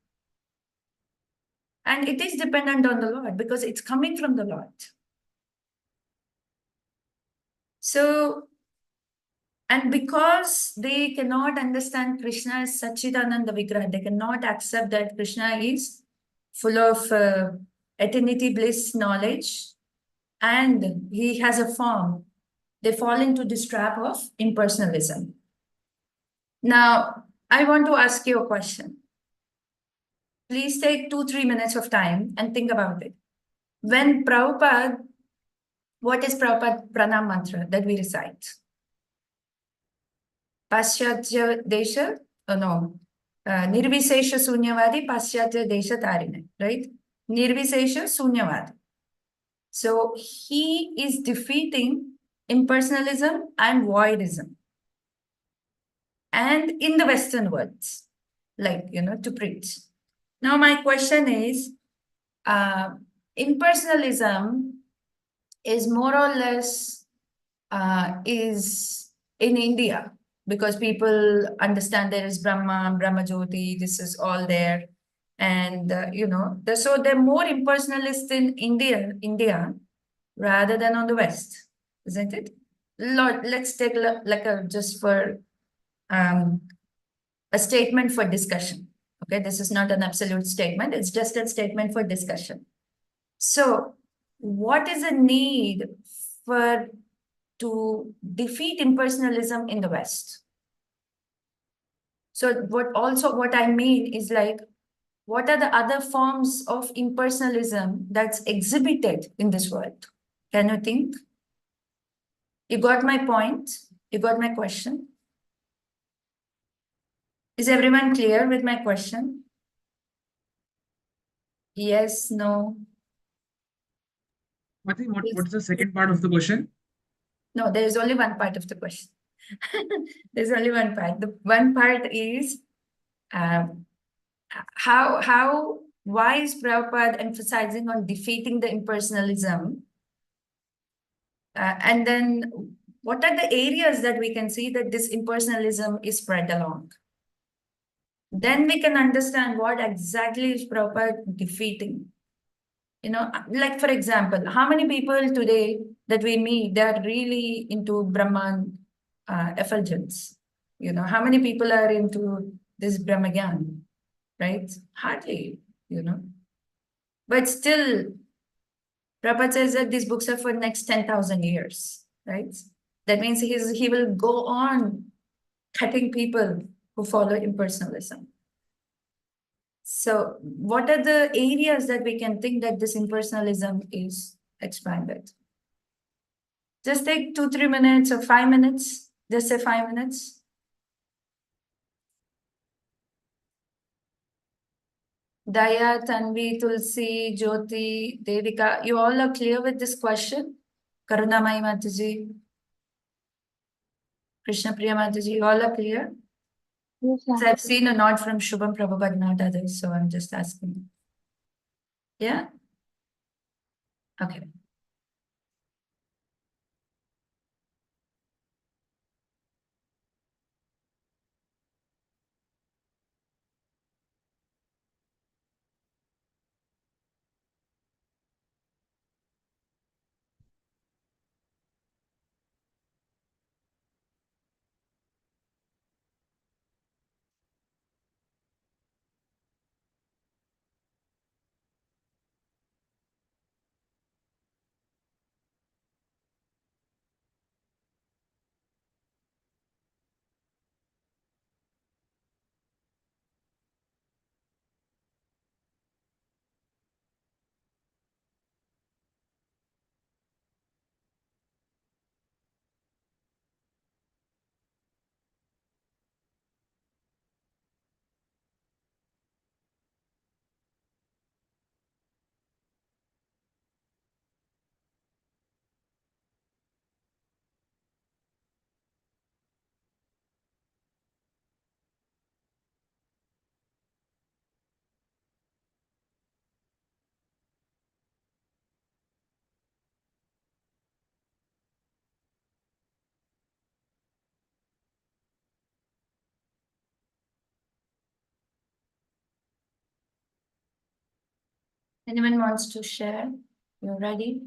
And it is dependent on the Lord because it's coming from the Lord. So, and because they cannot understand Krishna as Satchidananda Vigraha, they cannot accept that Krishna is full of eternity, bliss, knowledge, and he has a form. They fall into this trap of impersonalism. Now, I want to ask you a question. Please take 2-3 minutes of time and think about it. When Prabhupada, what is Prabhupada pranam mantra that we recite? Paschatya Desha, no, Nirvisesha Sunyavadi, Paschatya Desha Tarine, right? Nirvisesha Sunyavadi. So he is defeating impersonalism and voidism. And in the Western worlds, like, to preach. Now, my question is, impersonalism is more or less is in India because people understand there is Brahma, Brahma Jyoti, this is all there. And, so they're more impersonalist in India rather than on the West, isn't it? Lord, let's take just for a statement for discussion. Okay, this is not an absolute statement. It's just a statement for discussion. So what is the need to defeat impersonalism in the West? So what I mean is like, what are the other forms of impersonalism that's exhibited in this world? Can you think? You got my point? You got my question? Is everyone clear with my question? Yes, no? I think what's the second part of the question? No, there is only one part of the question. There's only one part. The one part is how why is Prabhupada emphasizing on defeating the impersonalism? And then what are the areas that we can see that this impersonalism is spread along? Then we can understand what exactly is Prabhupada defeating. You know, like for example, how many people today that we meet, they're really into Brahman effulgence? You know, how many people are into this Brahmagyan, right? Hardly, you know. But still, Prabhupada says that these books are for next 10,000 years, right? That means he will go on cutting people who follow impersonalism. So what are the areas that we can think that this impersonalism is expanded? Just take 2-3 minutes or 5 minutes. Just say 5 minutes. Daya, Tanvi, Tulsi, Jyoti, Devika, you all are clear with this question? Karunamai Mataji, Krishna Priya Mataji, you all are clear? Yes, So I've seen a nod from Shubham Prabhupada, not others, so I'm just asking. Yeah? Okay. Anyone wants to share? You ready?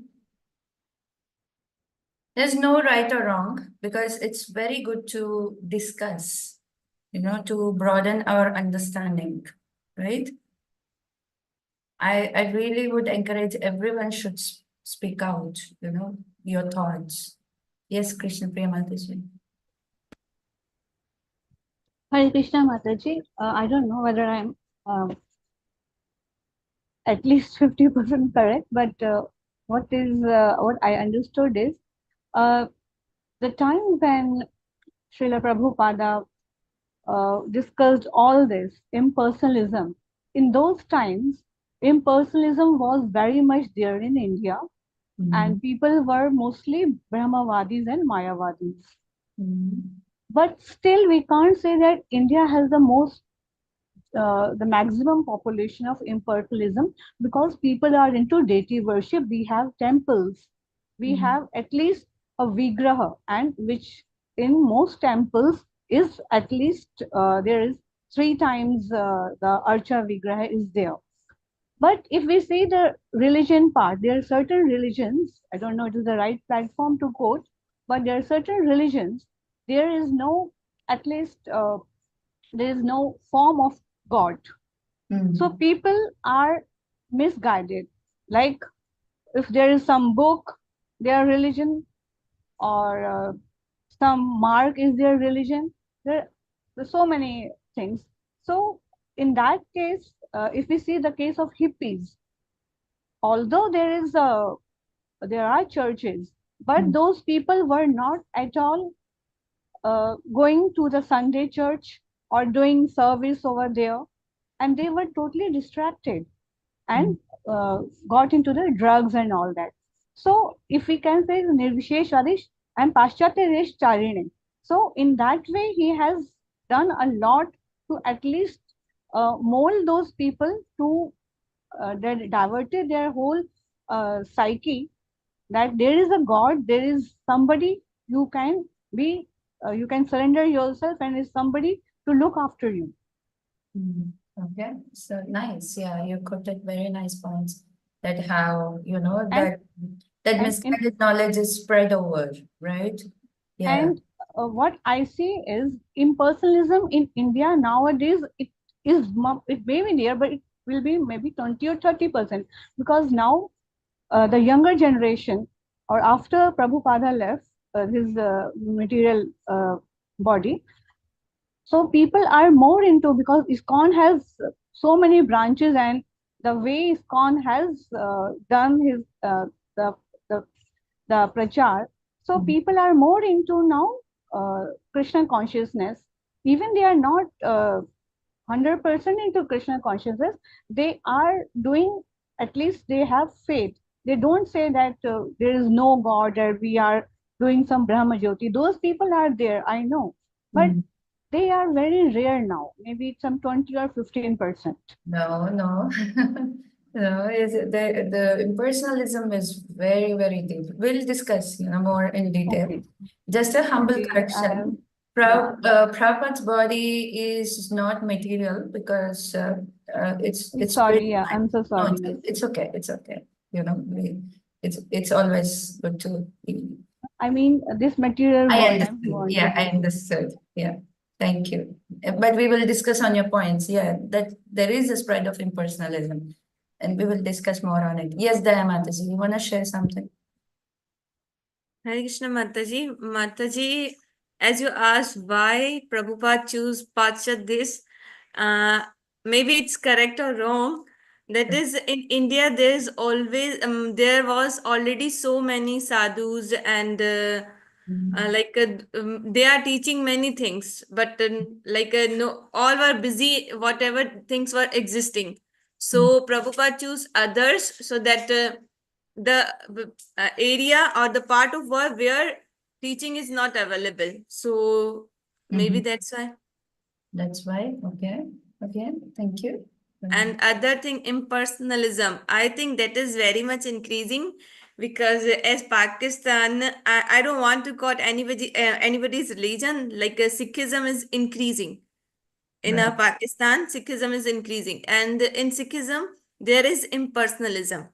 There's no right or wrong because it's very good to discuss, you know, to broaden our understanding, right? I really would encourage everyone should speak out, you know, your thoughts. Yes, Krishna Priya Mataji. Hare Krishna Mataji. I don't know whether I'm at least 50% correct, but what I understood is the time when Srila Prabhupada discussed all this impersonalism. In those times, impersonalism was very much there in India, and people were mostly Brahmavadis and Mayavadis. But still, we can't say that India has the maximum population of impersonalism because people are into deity worship. We have temples, we have at least a vigraha, and which in most temples is at least there is 3 times the archa vigraha is there. But if we see the religion part, there are certain religions, I don't know it is the right platform to quote, but there are certain religions, there is no, at least there is no form of God. So people are misguided. Like if there is some book, their religion, or some mark is their religion, there are so many things. So in that case, if we see the case of hippies, although there are churches, but those people were not at all going to the Sunday church or doing service over there, and they were totally distracted and got into the drugs and all that. So if we can say Nirvishesh Adish and Paschatya Resh Charine. So in that way, he has done a lot to at least mold those people to they diverted their whole psyche that there is a God, there is somebody you can be, you can surrender yourself, and is somebody to look after you. Okay, so nice. Yeah, you quoted very nice points that how, And that and in misguided knowledge is spread over, right? Yeah. and what I see is impersonalism in India nowadays. It may be there, but it will be maybe 20 or 30%, because now the younger generation, or after Prabhupada left his material body, so people are more into, because ISKCON has so many branches, and the way ISKCON has done his the, the the prachar, so Mhm. people are more into now Krishna consciousness. Even they are not 100% into Krishna consciousness, they are doing, at least they have faith. They don't say that there is no God, or we are doing some Brahma Jyoti. Those people are there, I know. But Mm. they are very rare now. Maybe it's some 20 or 15%. No, no. No, the impersonalism is very, very deep. We'll discuss, more in detail. Okay. Just a humble Okay. correction. Yeah. Prabhupada's body is not material because it's Sorry. Yeah. spiritual. I'm so No, sorry. it's okay. It's okay. It's always good to. I mean, this material I world, I'm understood. Yeah, wanting I to say. understood. Yeah. Thank you. But we will discuss on your points. Yeah, that there is a spread of impersonalism, and we will discuss more on it. Yes, Dayamataji, you want to share something? Hare Krishna Mataji. Mataji, as you asked why Prabhupada choose Pachat this, uh, maybe it's correct or wrong. That is, in India, there was already so many sadhus, and they are teaching many things, but no, all were busy, whatever things were existing. So Prabhupada choose others, so that the area or the part of world where teaching is not available. So maybe Mhm. that's why. That's why. Okay. Okay. Thank you. And other thing, impersonalism. I think that is very much increasing, because as Pakistan, I don't want to quote anybody's religion. Like Sikhism is increasing in Right. Pakistan. Sikhism is increasing, and in Sikhism there is impersonalism.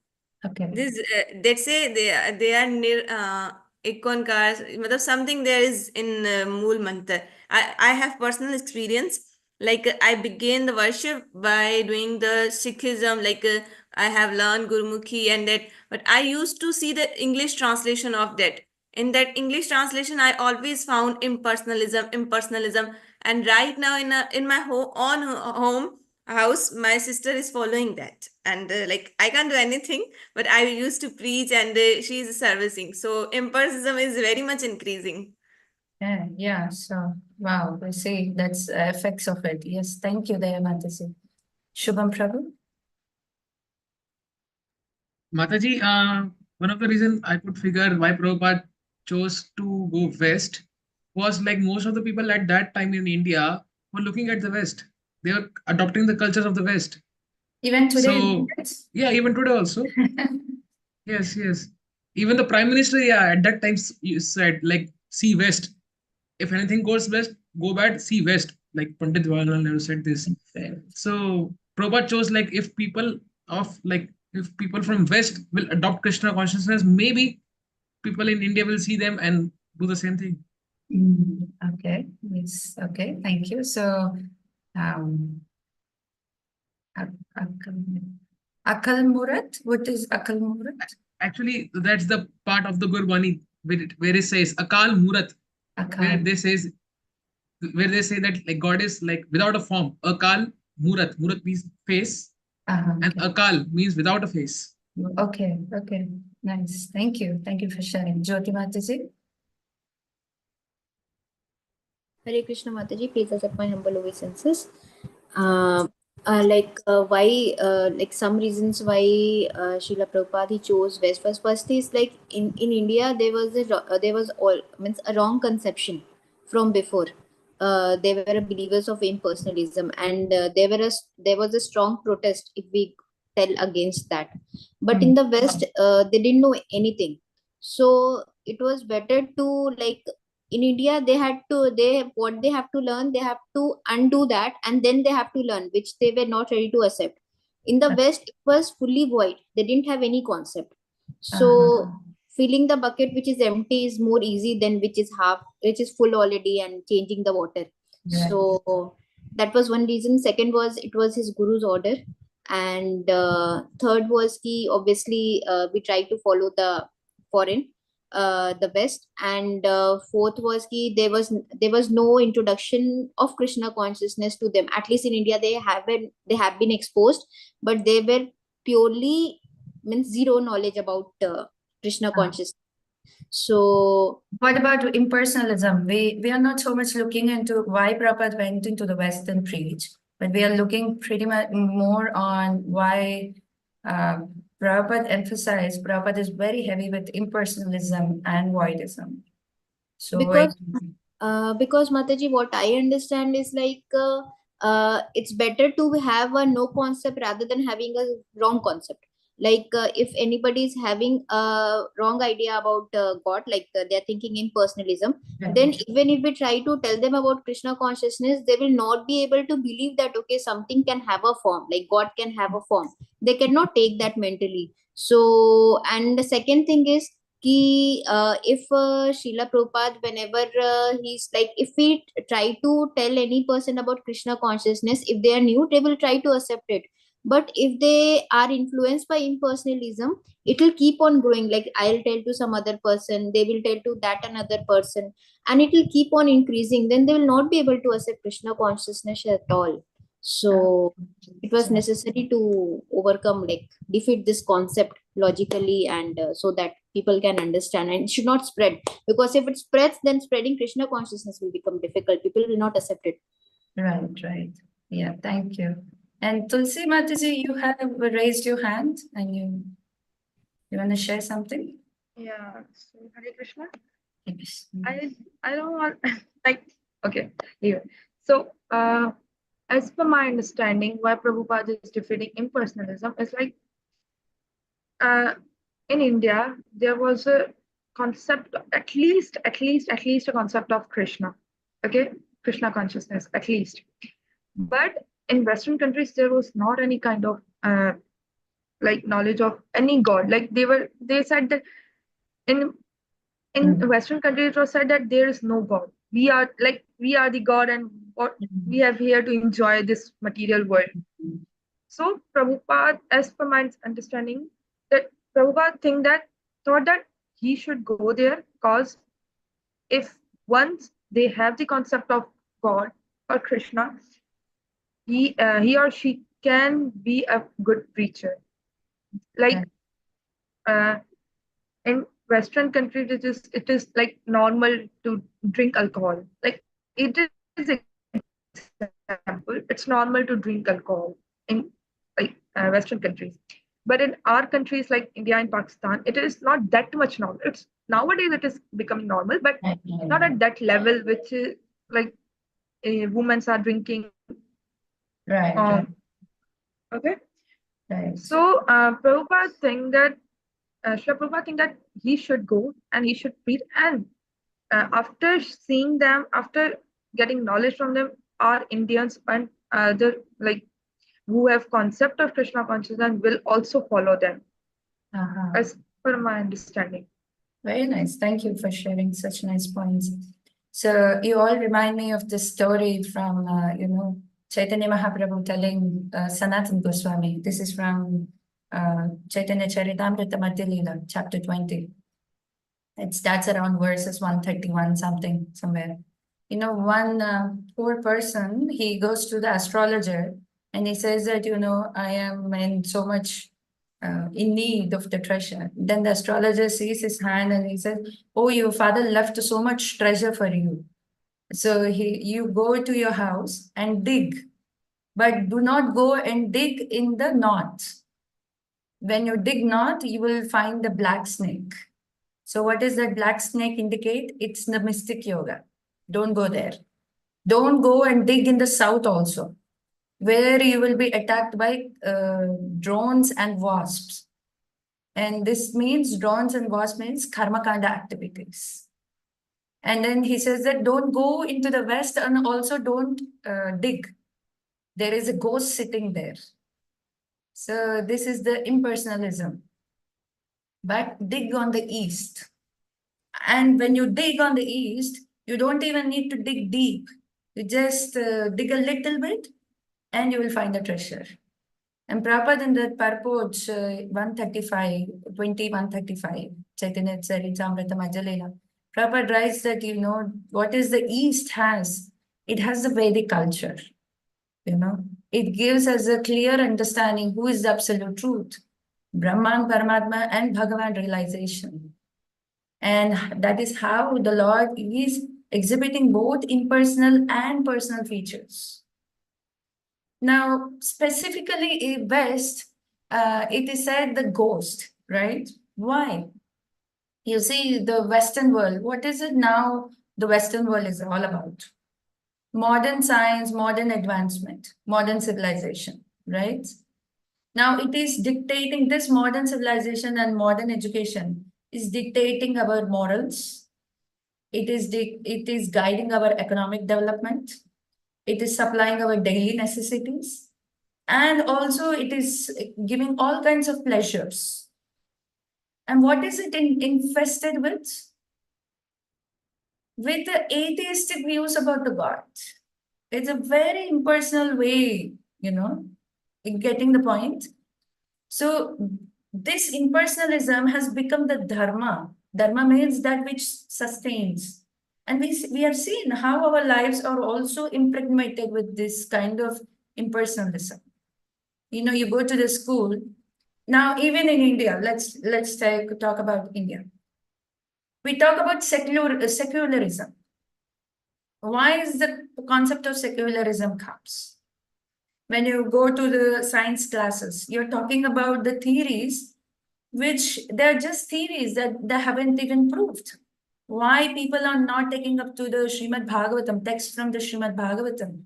Okay. This they say they are near icon cars, matlab something there is in Mool Mantar. I have personal experience. Like I began the worship by doing the Sikhism. Like I have learned Gurmukhi and that, but I used to see the English translation of that. In that English translation, I always found impersonalism. And right now in my home house, my sister is following that, and like I can't do anything, but I used to preach, and she is servicing. So impersonalism is very much increasing. Yeah. Yeah. So, wow. I see. That's effects of it. Yes. Thank you, Dayamataji. Shubham Prabhu. Mataji, one of the reason I could figure why Prabhupada chose to go west was like most of the people at that time in India were looking at the west. They were adopting the cultures of the west. Even today. So yeah, even today also. Yes, yes. Even the prime minister, yeah, at that time you said like see west. If anything goes west, go bad, see west. Like Pandit Jawaharlal Nehru said this. So Prabhupada chose like if people from west will adopt Krishna consciousness, maybe people in India will see them and do the same thing. Okay. Yes. Okay. Thank you. So, um, Akal Murat. What is Akal Murat? Actually, that's the part of the Gurbani where it says Akal Murat, where Akal. they say that like God is like without a form. Akal Murat. Murat means face, and Okay. Akal means without a face. Okay. Okay. Nice. Thank you. Thank you for sharing. Jyoti Mataji. Hare Krishna Mataji, please accept my humble obeisances. Why, like some reasons why Srila Prabhupada he chose West. First is like in India there was all means a wrong conception from before. They were believers of impersonalism, and there was a strong protest. If we tell against that. But in the West, they didn't know anything. So it was better to, like, in India, what they have to learn, they have to undo that, and then they have to learn, which they were not ready to accept. In the West, it was fully void. They didn't have any concept. So filling the bucket which is empty is more easy than which is full already, and changing the water. Right. So that was one reason. Second was, it was his guru's order. And third was ki, obviously, we try to follow the foreign, the West. And fourth was ki, there was no introduction of Krishna consciousness to them. At least in India, they have been exposed, but they were purely, means, zero knowledge about Krishna consciousness. So what about impersonalism? We are not so much looking into why Prabhupada went into the West and preached, but we are looking pretty much more on why Prabhupada is very heavy with impersonalism and voidism. So because Mataji, what I understand is like, it's better to have a no concept rather than having a wrong concept. Like, if anybody is having a wrong idea about God, like they're thinking in personalism, then even if we try to tell them about Krishna consciousness, they will not be able to believe that, okay, something can have a form, like God can have a form. They cannot take that mentally. So, and the second thing is, if Srila Prabhupada, whenever he's like, if we try to tell any person about Krishna consciousness, if they are new, they will try to accept it. But if they are influenced by impersonalism, it will keep on growing. Like, I'll tell to some other person, they will tell to that another person, and it will keep on increasing. Then they will not be able to accept Krishna consciousness at all. So it was necessary to overcome, like, defeat this concept logically, and so that people can understand, and it should not spread, because if it spreads, then spreading Krishna consciousness will become difficult. People will not accept it. Right. Yeah, thank you. And Tulsi Mataji, you have raised your hand, and you want to share something? Yeah, so Hare Krishna. Yes. I don't want like, okay, here. So as per my understanding, why Prabhupada is defeating impersonalism is like, in India there was a concept, at least a concept of Krishna, okay, Krishna consciousness at least. But in Western countries there was not any kind of like knowledge of any god. Like they said that in Western countries it was said that there is no god. We are the god, and what we have here to enjoy this material world. So Prabhupada, as per my understanding, that Prabhupada thought that he should go there, because if once they have the concept of God or Krishna, he or she can be a good preacher. Like in Western countries, it is like normal to drink alcohol. Like, it is example, it's normal to drink alcohol in like Western countries. But in our countries like India and Pakistan, it is not that much normal. It's nowadays it is becoming normal, but not at that level, which is like women are drinking. Right. Okay. Right. So Prabhupada think that Srila Prabhupada think that he should go and he should preach, and after seeing them, after getting knowledge from them, our Indians and other like who have concept of Krishna consciousness will also follow them, as per my understanding. Very nice. Thank you for sharing such nice points. So you all remind me of the story from Chaitanya Mahaprabhu telling Sanatana Goswami. This is from Chaitanya Charitamrita Madhya Leela, chapter 20. It starts around verses 131 something, somewhere. One poor person, he goes to the astrologer and he says that, I am in so much in need of the treasure. Then the astrologer sees his hand and he says, oh, your father left so much treasure for you. So you go to your house and dig, but do not go and dig in the north. When you dig north, you will find the black snake. So what does that black snake indicate? It's the mystic yoga. Don't go there. Don't go and dig in the south also. where you will be attacked by drones and wasps. And this means drones and wasps means karmakanda activities. And then he says that don't go into the west and also don't dig. There is a ghost sitting there. So this is the impersonalism. But dig on the east. And when you dig on the east, you don't even need to dig deep. You just dig a little bit and you will find the treasure. And Prabhupada in that purport 135, 135, Chaitanya Charitamrita Majalena, Prabhupada writes that, what is the East has? It has the Vedic culture, It gives us a clear understanding who is the absolute truth, Brahman, Paramatma, and Bhagavan realization. And that is how the Lord is exhibiting both impersonal and personal features. Now, specifically in West, it is said the ghost, right? Why? You see, the Western world, what is it now the Western world is all about? Modern science, modern advancement, modern civilization, right? Now, it is dictating this modern civilization and modern education is dictating our morals. It is guiding our economic development. It is supplying our daily necessities. And also it is giving all kinds of pleasures. And what is it infested with? With the atheistic views about the God. It's a very impersonal way, in getting the point. So this impersonalism has become the dharma. Dharma means that which sustains. And we have seen how our lives are also impregnated with this kind of impersonalism. You go to the school. Now, even in India, let's talk about India. We talk about secularism. Why is the concept of secularism comes? When you go to the science classes, you're talking about the theories, which they're just theories that they haven't even proved. Why people are not taking up to the Srimad Bhagavatam, text from the Srimad Bhagavatam?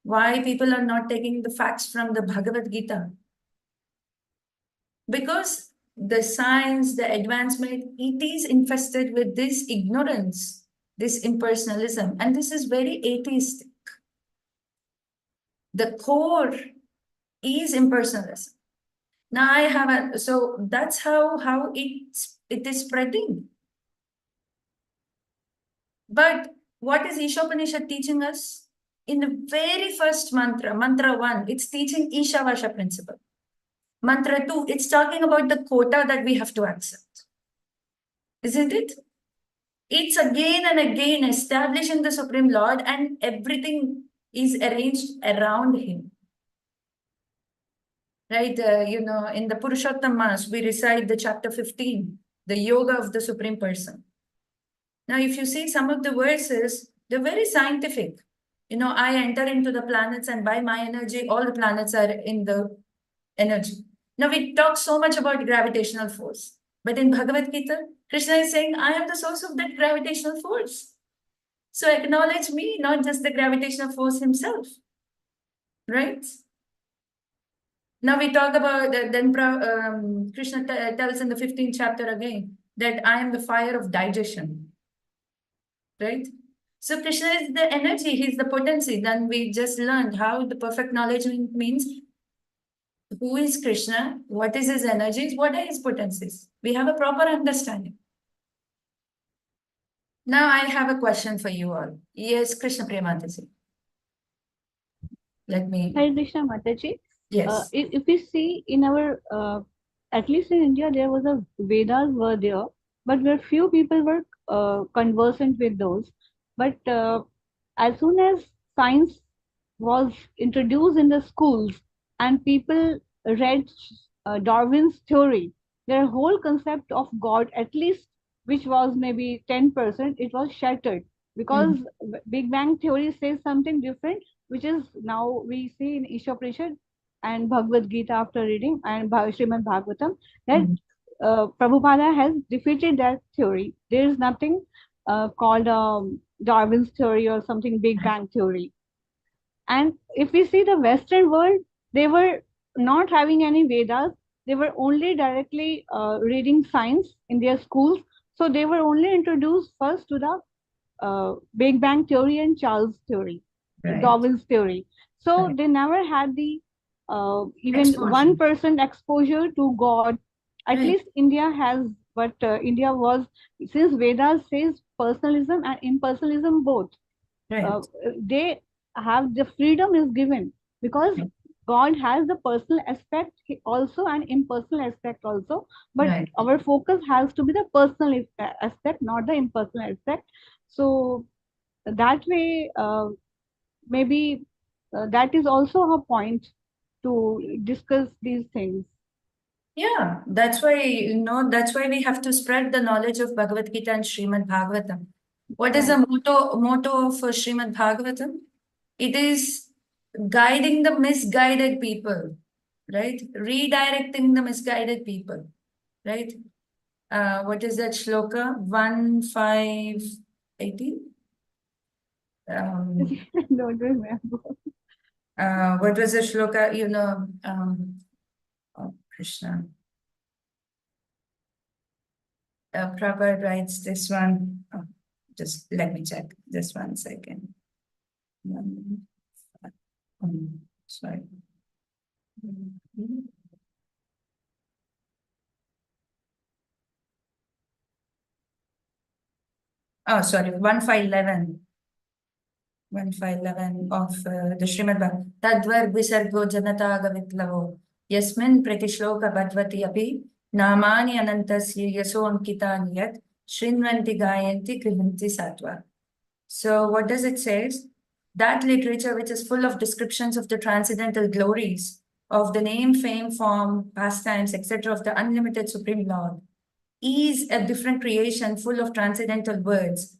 Why people are not taking the facts from the Bhagavad Gita? Because the science, the advancement, it is infested with this ignorance, this impersonalism, and this is very atheistic. The core is impersonalism. Now so that's how it is spreading. But what is Isopanisad teaching us? In the very first mantra, mantra 1, it's teaching Ishavasha principle. Mantra 2, it's talking about the quota that we have to accept. Isn't it? It's again and again establishing the Supreme Lord, and everything is arranged around him. Right? In the Purushottam Mass, we recite the chapter 15, the yoga of the Supreme Person. Now, if you see some of the verses, they're very scientific. I enter into the planets, and by my energy, all the planets are in the energy. Now, we talk so much about gravitational force. But in Bhagavad Gita, Krishna is saying, I am the source of that gravitational force. So acknowledge me, not just the gravitational force himself. Right? Now we talk about that, then Krishna tells in the 15th chapter again that I am the fire of digestion. Right? So Krishna is the energy, he's the potency. Then we just learned how the perfect knowledge means who is Krishna, what is his energies, what are his potencies. We have a proper understanding. Now I have a question for you all. Yes, Krishna Premataji. Let me. Hare Krishna Mataji. Yes. If we see in our, at least in India, there was a Vedas were there, but where few people were conversant with those. But as soon as science was introduced in the schools and people read Darwin's theory, their whole concept of God, at least which was maybe 10%, it was shattered because Big Bang theory says something different, which is now we see in Isopanisad and Bhagavad Gita after reading and Srimad Bhagavatam that Prabhupada has defeated that theory. There is nothing called Darwin's theory or something Big Bang theory. And if we see the Western world, they were not having any Vedas. They were only directly reading science in their schools. So they were only introduced first to the Big Bang theory and Charles theory, Right. Darwin's theory. So Right. they never had the even Exposure. 1% exposure to God. At Right. least India has, but India was, since Vedas says personalism and impersonalism both, Right. they have the freedom is given because Right. God has the personal aspect also and impersonal aspect also, but Right. our focus has to be the personal aspect, not the impersonal aspect. So that way, maybe that is also a point to discuss these things. Yeah, that's why, that's why we have to spread the knowledge of Bhagavad Gita and Srimad Bhagavatam. What is the motto of Srimad Bhagavatam? It is guiding the misguided people, right? Redirecting the misguided people, right? What is that shloka? 1580? I don't remember. What was the shloka? Oh, Krishna. Prabhupada writes this one. Oh, just let me check this 1 second. Sorry. Oh, sorry, 1511. 1511 of the Srimad Bhagavatam. Tadvar visargo janataga vitlavo. Yasmin pratishloka bhadvati api. Namani anantasya yasonkitani yat. Shrinvanti gayanti krihanti satva. So what does it say? That literature which is full of descriptions of the transcendental glories of the name, fame, form, pastimes, etc. of the unlimited Supreme Lord is a different creation full of transcendental words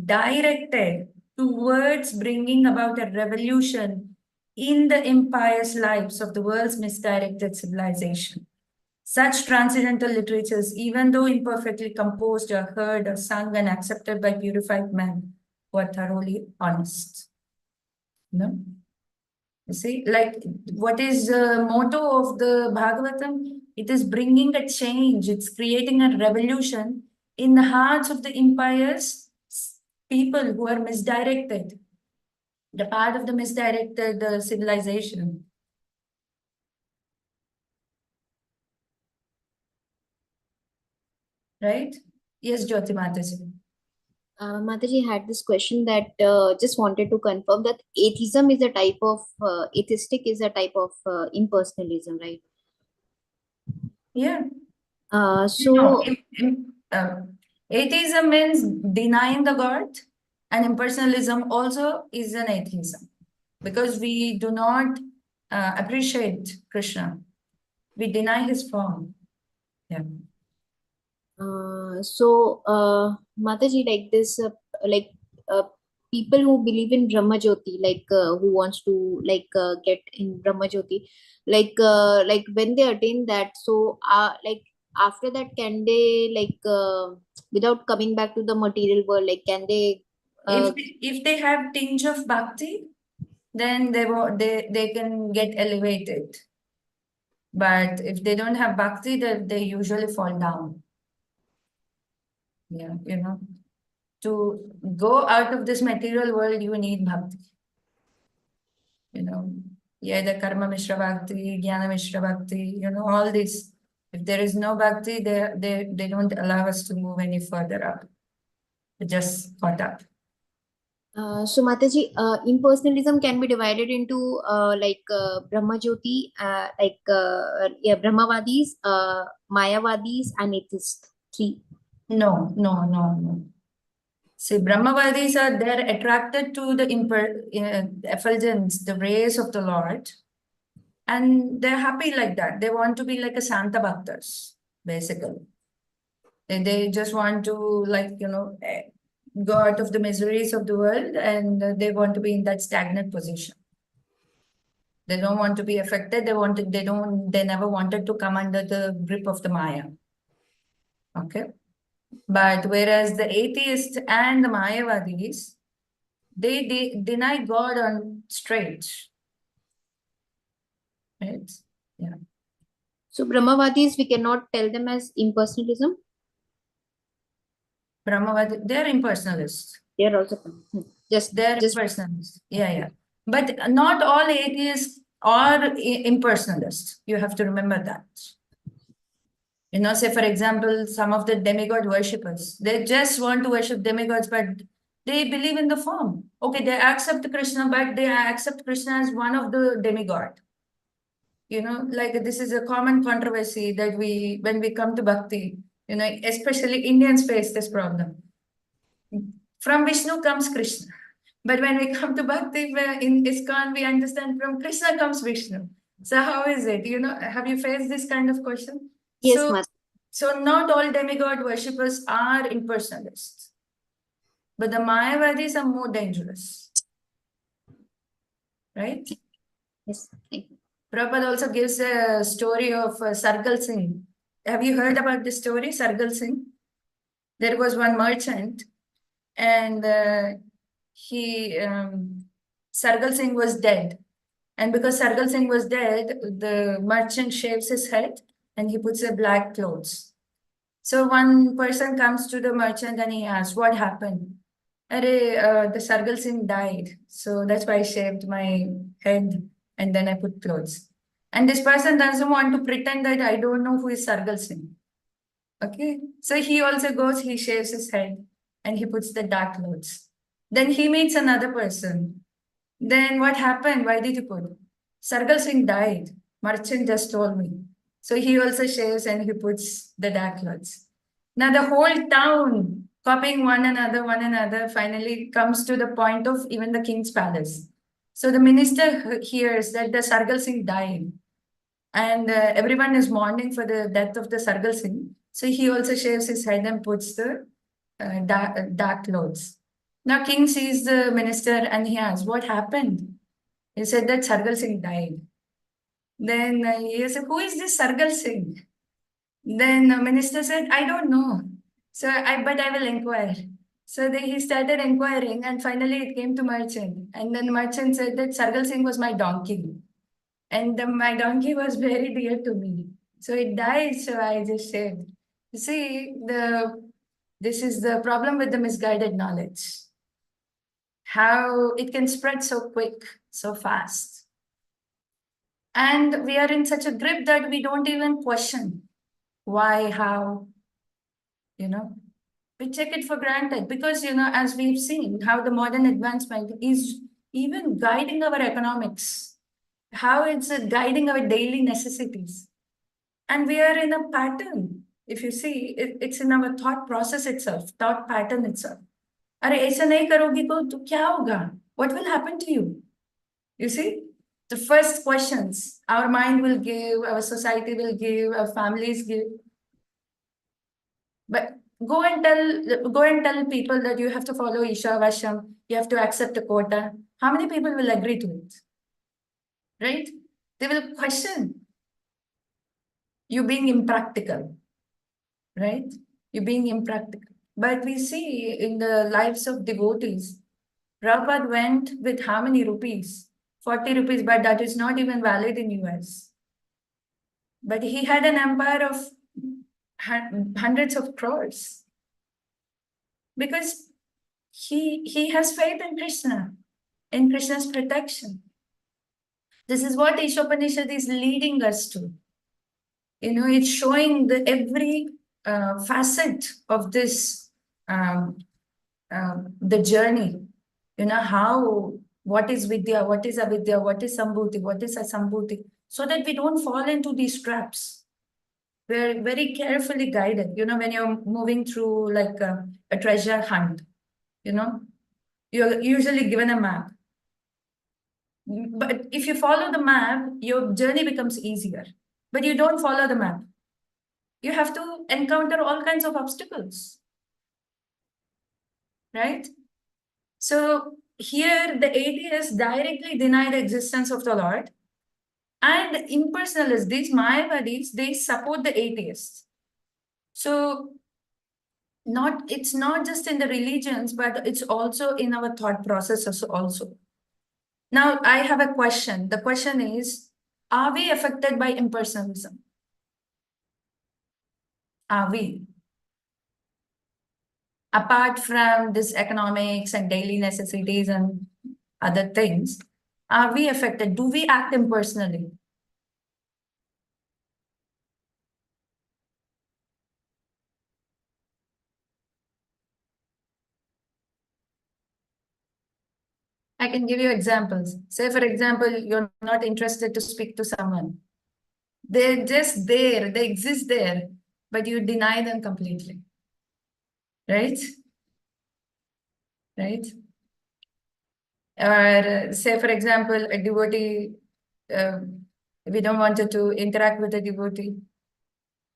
directed towards bringing about a revolution in the impious lives of the world's misdirected civilization. Such transcendental literatures, even though imperfectly composed or heard or sung and accepted by purified men, were thoroughly honest. No? You see, like what is the motto of the Bhagavatam? It is bringing a change. It's creating a revolution in the hearts of the impious people who are misdirected, the path of the misdirected civilization. Right? Yes, Jyoti Mataji. Mataji had this question that just wanted to confirm that atheism is a type of atheistic is a type of impersonalism, right? Yeah. So Atheism means denying the God, and impersonalism also is an atheism because we do not appreciate Krishna. We deny his form. Yeah. Mataji, like this, uh, people who believe in Brahma Jyoti, who wants to get in Brahma Jyoti, like when they attain that, so like after that, can they without coming back to the material world, like can they? If they have tinge of bhakti, then they can get elevated. But if they don't have bhakti, they usually fall down. Yeah, to go out of this material world, you need bhakti. Yeah, the karma mishra bhakti, jnana mishra bhakti, all this. If there is no bhakti, they don't allow us to move any further up. We just caught up. So Mataji, impersonalism can be divided into Brahma Jyoti, Brahmavadis, Mayavadis, and atheists. Three. No. See, Brahmavadis they're attracted to the effulgence, the rays of the Lord, and they're happy like that. They want to be like a Santa Bhaktas, basically. They just want to go out of the miseries of the world, and they want to be in that stagnant position. They don't want to be affected. They never wanted to come under the grip of the Maya. Okay. But whereas the atheists and the Mayavadis, They deny God on straight. Right? Yeah. So Brahmavadis, we cannot tell them as impersonalism. Brahmavadi, they're impersonalists. They are also just They're impersonalists. Yeah, yeah. But not all atheists are impersonalists. You have to remember that. Say for example, some of the demigod worshippers, they just want to worship demigods, but they believe in the form. Okay, they accept Krishna, but they accept Krishna as one of the demigod. Like this is a common controversy that when we come to bhakti, especially Indians face this problem. From Vishnu comes Krishna. But when we come to bhakti, in ISKCON, we understand from Krishna comes Vishnu. So how is it? Have you faced this kind of question? yes, So, Mataji. so not all demigod worshippers are impersonalists. But the Mayavadis are more dangerous. Right? Yes, thank you. Prabhupada also gives a story of Sargal Singh. Have you heard about this story, Sargal Singh? There was one merchant and Sargal Singh was dead. And because Sargal Singh was dead, the merchant shaves his head and he puts a black clothes. So one person comes to the merchant and he asks, what happened? The Sargal Singh died. So that's why I shaved my head and then I put clothes. And this person doesn't want to pretend that I don't know who is Sargal Singh. Okay. So he also goes, he shaves his head and he puts the dark clothes. Then he meets another person. Then what happened? Why did you put? Sargal Singh died. Merchant just told me. So he also shaves and he puts the dark clothes. Now the whole town copying one another finally comes to the point of even the king's palace. So the minister hears that the Sargal Singh died and everyone is mourning for the death of the Sargal Singh. So he also shaves his head and puts the dark clothes. Now king sees the minister and he asks, what happened? He said that Sargal Singh died. Then he said, who is this Sargal Singh? Then the minister said, I don't know. But I will inquire. So then he started inquiring and finally it came to merchant. And then the merchant said that Sargal Singh was my donkey. And my donkey was very dear to me. So it died, so I just shaved. You see, this is the problem with the misguided knowledge. How it can spread so quick, so fast. And we are in such a grip that we don't even question why, how, we take it for granted because, as we've seen, how the modern advancement is even guiding our economics, how it's guiding our daily necessities. And we are in a pattern. If you see, it's in our thought process itself, thought pattern itself. अरे ऐसा नहीं करोगी तो क्या होगा? What will happen to you? You see, the first questions our mind will give, our society will give, our families give. But go and tell people that you have to follow Isha Vasham, you have to accept a quota. How many people will agree to it? Right? They will question you being impractical, right? You being impractical. But we see in the lives of devotees, Prabhupada went with how many rupees? 40 rupees, but that is not even valid in US. But he had an empire of hundreds of crores. Because he has faith in Krishna's protection. This is what Isopanisad is leading us to. It's showing every facet of this, the journey. What is Vidya, what is Avidya, what is Sambhuti, what is Asambhuti, so that we don't fall into these traps. We're very carefully guided. When you're moving through like a treasure hunt, you're usually given a map. But if you follow the map, your journey becomes easier. But you don't follow the map. You have to encounter all kinds of obstacles. Right? So here the atheists directly deny the existence of the Lord. And impersonalists, these Mayavadis, they support the atheists. So it's not just in the religions, but it's also in our thought processes also. Now, I have a question. The question is, are we affected by impersonalism? Are we? Apart from this economics and daily necessities and other things, are we affected? Do we act impersonally? I can give you examples. Say, for example, you're not interested to speak to someone. They're just there, they exist there, but you deny them completely. Right? Right? Or say, for example, a devotee, we don't want to interact with a devotee.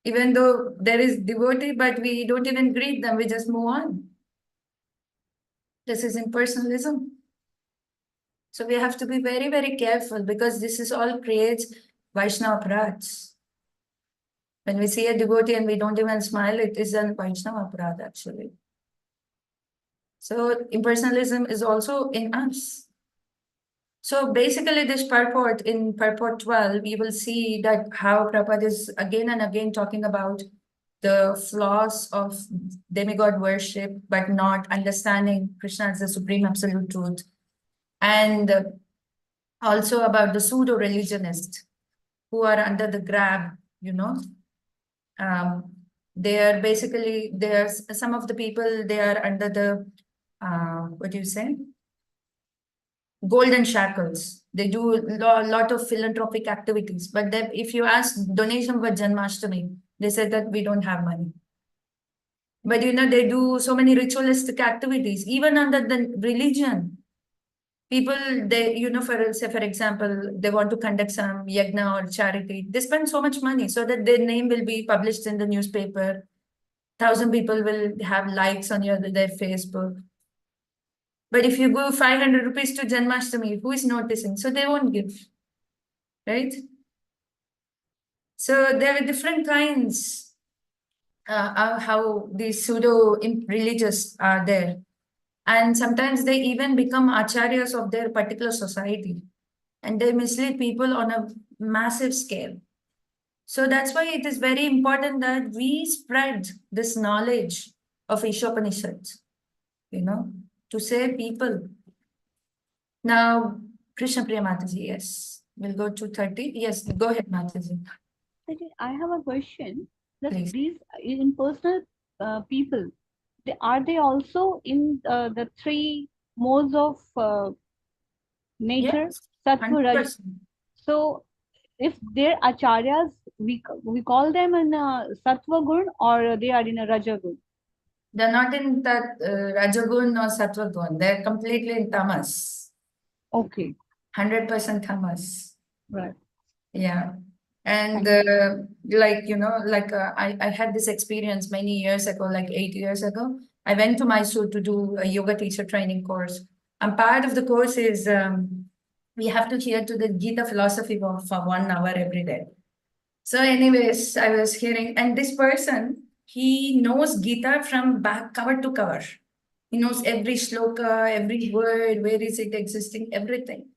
Even though there is devotee, but we don't even greet them, we just move on. This is impersonalism. So we have to be very, very careful because this is all creates Vaishnava aparadhs. When we see a devotee and we don't even smile, it is an Vaishnava aparadh actually. So impersonalism is also in us. So basically this purport, in purport 12, we will see that how Prabhupada is again and again talking about the flaws of demigod worship, but not understanding Krishna as the supreme absolute truth. And also about the pseudo-religionists who are under the grab, they are basically, there's some of the people, they are under the, what do you say? Golden shackles. They do a lot of philanthropic activities. But then if you ask donation for Janmashtami, they said that we don't have money. But they do so many ritualistic activities, even under the religion. People, they, for example, they want to conduct some yagna or charity. They spend so much money so that their name will be published in the newspaper. 1,000 people will have likes on their Facebook. But if you go 500 rupees to Janmashtami, who is noticing? So they won't give, right? So there are different kinds of how these pseudo-religious are there. And sometimes they even become acharyas of their particular society. And they mislead people on a massive scale. So that's why it is very important that we spread this knowledge of Isopanisad, to save people. Now, Krishna Priya Mataji, yes. We'll go to 30. Yes, go ahead, Mataji. I have a question. That Please. these impersonal people, are they also in the three modes of nature? Yes, Sattva, Raj. 100%. So, if they're acharyas, we call them in Sattva Gun, or they are in a Raja Gun? They're not in that Rajagun or Sattva Gun. They're completely in Tamas. Okay. 100% Tamas. Right. Yeah. And I had this experience many years ago, like 8 years ago. I went to Mysore to do a yoga teacher training course. And part of the course is we have to hear to the Gita philosophy for 1 hour every day. So anyways, I was hearing, and this person, he knows Gita from back cover to cover. He knows every shloka, every word, where is it existing, everything.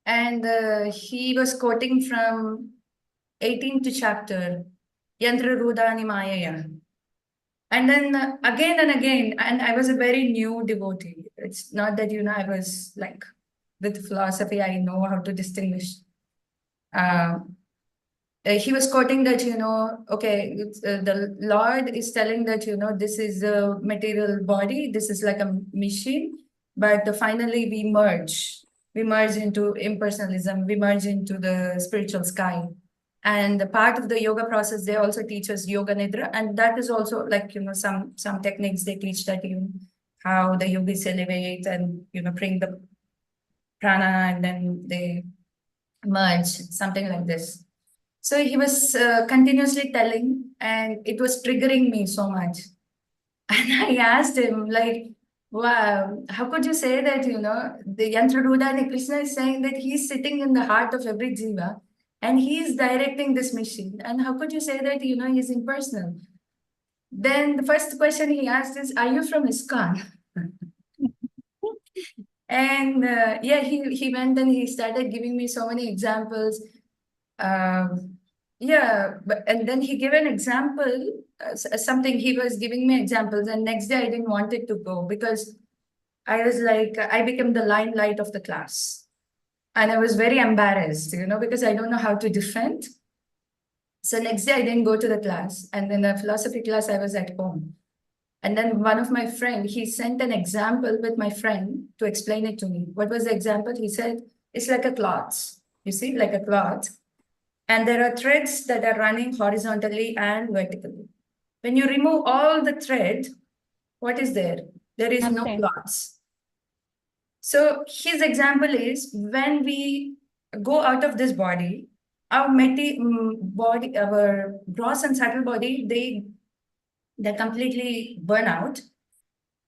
And he was quoting from 18th chapter, Yantra Rudani Mayaya. And then again and again, and I was a very new devotee. It's not that, I was like, with philosophy, I know how to distinguish. He was quoting that, okay, the Lord is telling that, this is a material body, this is like a machine, but finally we merge. We merge into impersonalism, we merge into the spiritual sky. And the part of the yoga process, they also teach us yoga nidra. And that is also like, some techniques they teach that, how the yogis elevate and, bring the prana and then they merge, something like this. So he was continuously telling, and it was triggering me so much. And I asked him, like, wow, how could you say that, the Yantra Rudani Krishna is saying that he's sitting in the heart of every jiva and he is directing this machine. And how could you say that, he's impersonal? Then the first question he asked is, "Are you from ISKCON?" And yeah, he went and he started giving me so many examples. Yeah, and then he gave an example, something he was giving me examples, and next day I didn't want it to go because I was like, I became the limelight of the class. And I was very embarrassed, because I don't know how to defend. So next day I didn't go to the class. And in the philosophy class, I was at home. And then one of my friend, he sent an example with my friend to explain it to me. What was the example? He said, it's like a cloth. You see, like a cloth. And there are threads that are running horizontally and vertically. When you remove all the thread, what is there? There is no Nothing. cloths. So his example is when we go out of this body, our body, our gross and subtle body, they completely burn out,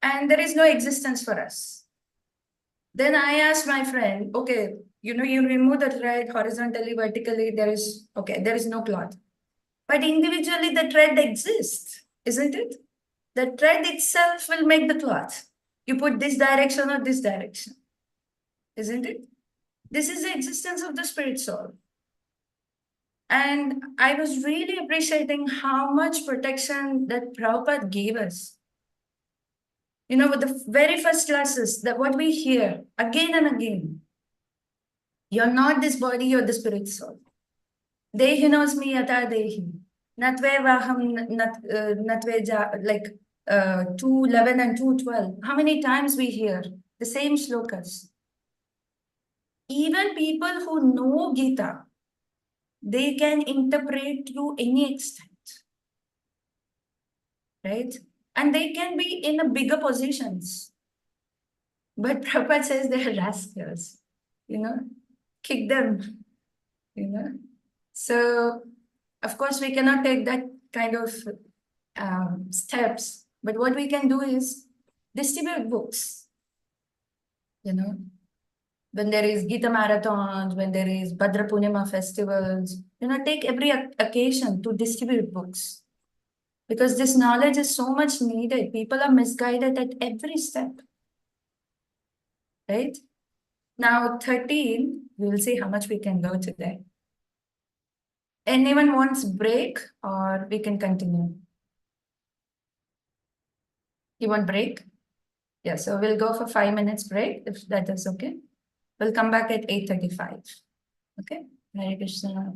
and there is no existence for us. Then I asked my friend, okay, you remove the thread horizontally, vertically, there is no cloth. But individually, the thread exists, isn't it? The thread itself will make the cloth. You put this direction or this direction, isn't it? This is the existence of the spirit soul. And I was really appreciating how much protection that Prabhupada gave us. With the very first classes, that what we hear again and again, you're not this body, you're the spirit soul. Dehinosmi yata dehi. Natve vaham natve like 2:11 and 2:12. How many times we hear the same shlokas? Even people who know Gita, they can interpret to any extent, right? And they can be in a bigger positions. But Prabhupada says they're rascals, kick them, So, of course, we cannot take that kind of steps. But what we can do is distribute books, when there is Gita marathons, when there is Bhadra Purnima festivals, take every occasion to distribute books. Because this knowledge is so much needed. People are misguided at every step. Right? Now, 13, we will see how much we can go today. Anyone wants break or we can continue? You want break? Yeah, so we'll go for 5 minutes break, if that is okay. We'll come back at 8:35. Okay? Hare Krishna.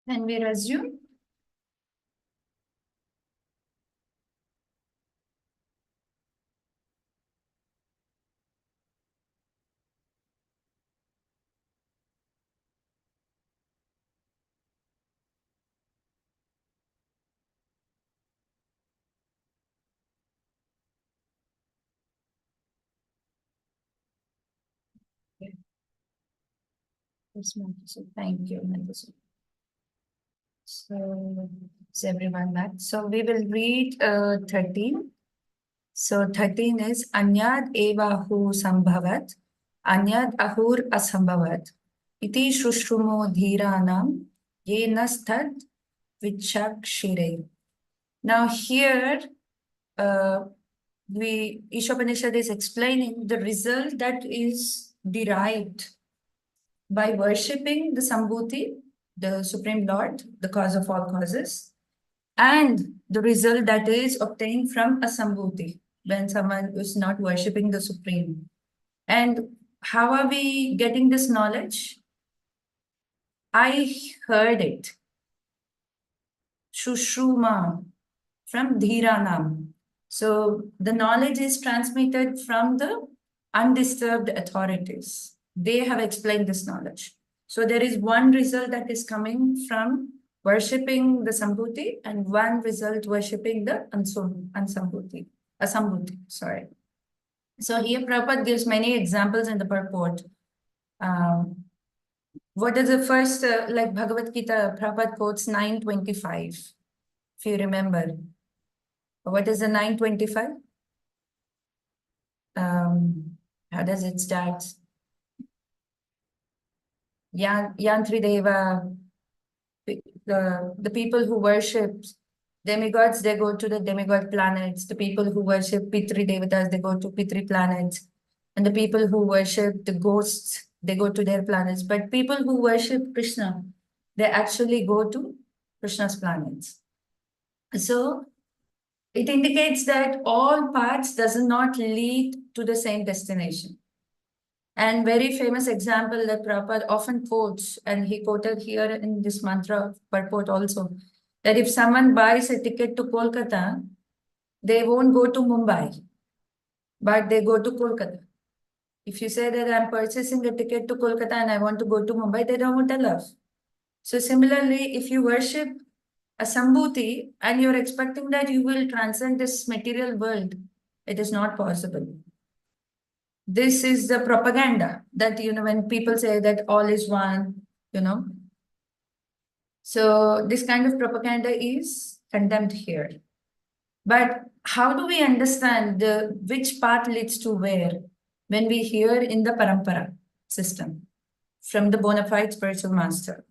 Can we resume? Yes, Mataji. Thank you, Mataji. So, is everyone back? So, we will read 13. So, 13 is Anyad evahu sambhavat, Anyad ahur asambhavat, iti shrushrumo dhiranam, ye nastad vichakshire. Now, here, Isopanisad is explaining the result that is derived by worshipping the Sambhuti, the Supreme Lord, the cause of all causes, and the result that is obtained from a Sambhuti when someone is not worshipping the Supreme. And how are we getting this knowledge? I heard it. Shushruma from Dhiranam. So the knowledge is transmitted from the undisturbed authorities. They have explained this knowledge. So there is one result that is coming from worshipping the Sambhuti and one result worshipping the Ansambhuti, Asambhuti, sorry. So here Prabhupada gives many examples in the purport. What is the first, like Bhagavad Gita, Prabhupada quotes 925, if you remember. What is the 925? How does it start? Yantrideva, the people who worship demigods, they go to the demigod planets. The people who worship Pitri Devatas, they go to Pitri planets. And the people who worship the ghosts, they go to their planets. But people who worship Krishna, they actually go to Krishna's planets. So it indicates that all paths does not lead to the same destination. And very famous example that Prabhupada often quotes, and he quoted here in this mantra purport also, that if someone buys a ticket to Kolkata, they won't go to Mumbai, but they go to Kolkata. If you say that I'm purchasing a ticket to Kolkata and I want to go to Mumbai, they don't allow. So similarly, if you worship a Sambhuti and you're expecting that you will transcend this material world, it is not possible. This is the propaganda that, when people say that all is one, So this kind of propaganda is condemned here. But how do we understand which path leads to where when we hear in the parampara system from the bona fide spiritual master?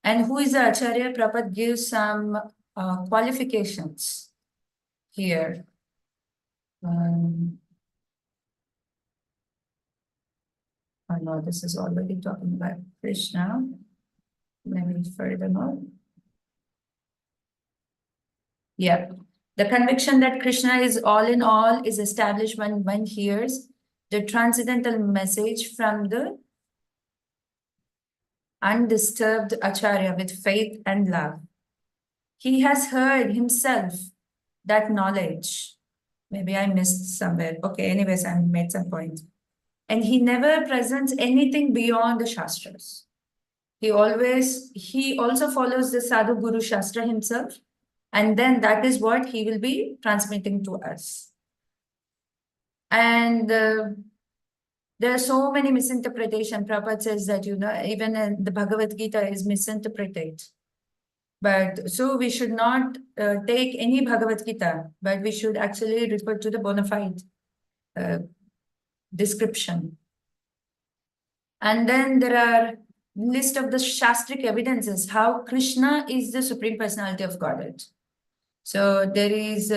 And who is the Acharya? Prabhupada gives some qualifications here. I know this is already talking about Krishna. Maybe furthermore. Yeah. The conviction that Krishna is all in all is established when one hears the transcendental message from the undisturbed Acharya with faith and love. He has heard himself that knowledge. Maybe I missed somewhere. Okay, anyways, I made some points. And he never presents anything beyond the Shastras. He also follows the Sadhu Guru Shastra himself. And then that is what he will be transmitting to us. And there are so many misinterpretations. Prabhupada says that, even the Bhagavad Gita is misinterpreted. But so we should not take any Bhagavad Gita, but we should actually refer to the bona fide description. And then there are list of the Shastric evidences how Krishna is the Supreme Personality of Godhead. So there is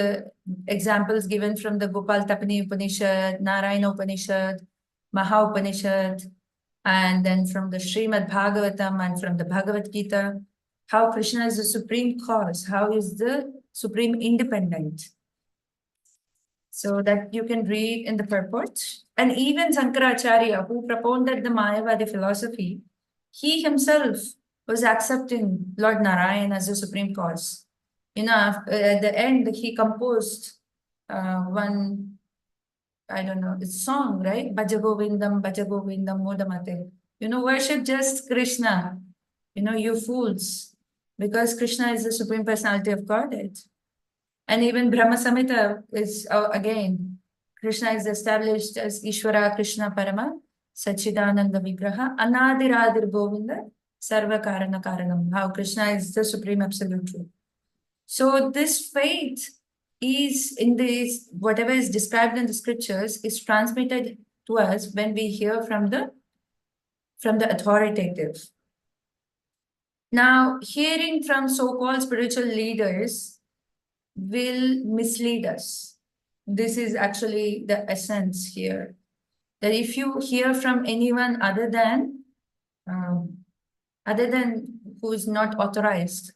examples given from the Gopal Tapani Upanishad, Narayana Upanishad, Maha Upanishad, and then from the Srimad Bhagavatam and from the Bhagavad Gita, how Krishna is the supreme cause, how is the supreme independent. So that you can read in the purport. And even Sankaracharya, who propounded the Mayavadi philosophy, he himself was accepting Lord Narayan as the supreme cause. At the end, he composed one, I don't know, it's song, right? Bhaja Govindam Modamate. Worship just Krishna. You fools. Because Krishna is the supreme personality of Godhead. And even Brahma Samhita is, again, Krishna is established as Ishvara Krishna Parama, Sachidananda Vigraha, Anadiradir Govinda, Sarva Karana Karanam. How Krishna is the supreme absolute truth. So this faith is in this, whatever is described in the scriptures is transmitted to us when we hear from the authoritative. Now, hearing from so-called spiritual leaders will mislead us. This is actually the essence here. That if you hear from anyone other than who is not authorized,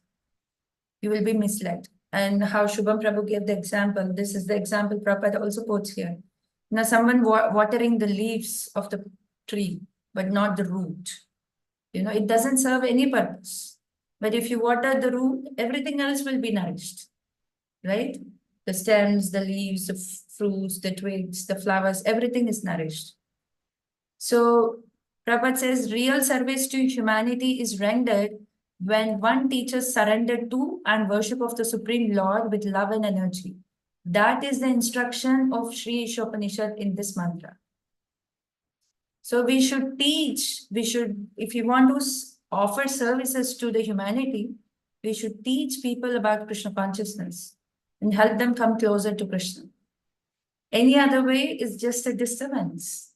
you will be misled. And how Shubham Prabhu gave the example, this is the example Prabhupada also quotes here. Now, someone watering the leaves of the tree, but not the root. It doesn't serve any purpose. But if you water the root, everything else will be nourished, right? The stems, the leaves, the fruits, the twigs, the flowers, everything is nourished. So Prabhupada says real service to humanity is rendered when one teaches surrender to and worship of the Supreme Lord with love and energy. That is the instruction of Sri Isopanisad in this mantra. So we should teach, if you want to offer services to the humanity, we should teach people about Krishna consciousness and help them come closer to Krishna. Any other way is just a disturbance.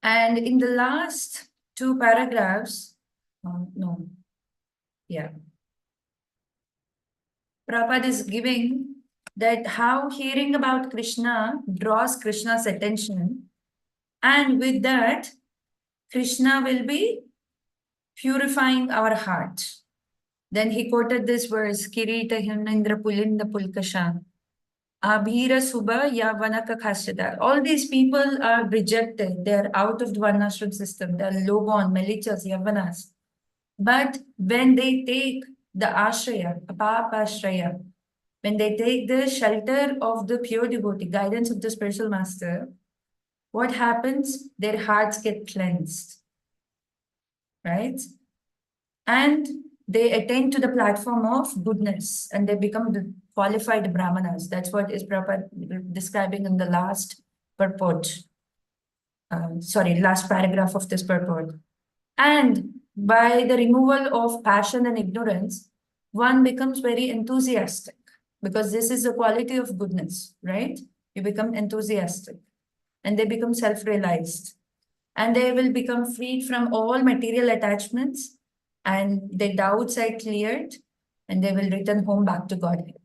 And in the last two paragraphs, Prabhupada is giving that how hearing about Krishna draws Krishna's attention, and with that, Krishna will be purifying our heart. Then he quoted this verse, Kirita Himnindra Pulinda Pulkasha, Abhira Subha Yavanaka Khastada. All these people are rejected. They're out of the Varnashram system. They're low-born, Melichas, Yavanas. But when they take the Ashraya, Apapashraya, when they take the shelter of the pure devotee, guidance of the spiritual master, what happens? Their hearts get cleansed, right? And they attain to the platform of goodness and they become the qualified brahmanas. That's what is Prabhupada describing in the last purport. Last paragraph of this purport. And by the removal of passion and ignorance, one becomes very enthusiastic because this is the quality of goodness, right? You become enthusiastic and they become self-realized and they will become freed from all material attachments and their doubts are cleared and they will return home back to Godhead.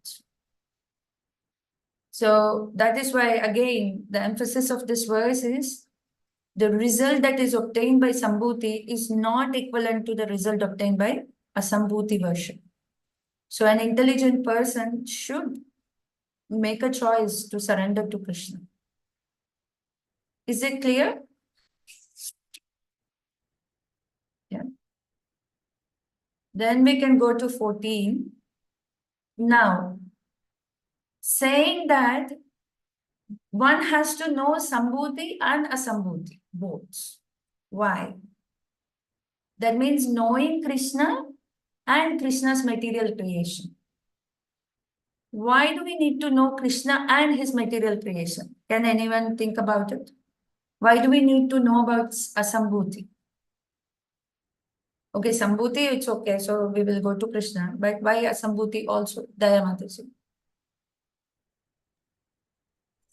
So that is why, again, the emphasis of this verse is the result that is obtained by Sambhuti is not equivalent to the result obtained by Asambhuti worship. So an intelligent person should make a choice to surrender to Krishna. Is it clear? Yeah. Then we can go to 14. Now, saying that one has to know Sambhuti and Asambhuti, both. Why? That means knowing Krishna and Krishna's material creation. Why do we need to know Krishna and his material creation? Can anyone think about it? Why do we need to know about Asambhuti? Okay, Sambhuti, it's okay. So we will go to Krishna. But why Asambhuti also? Daya Mataji.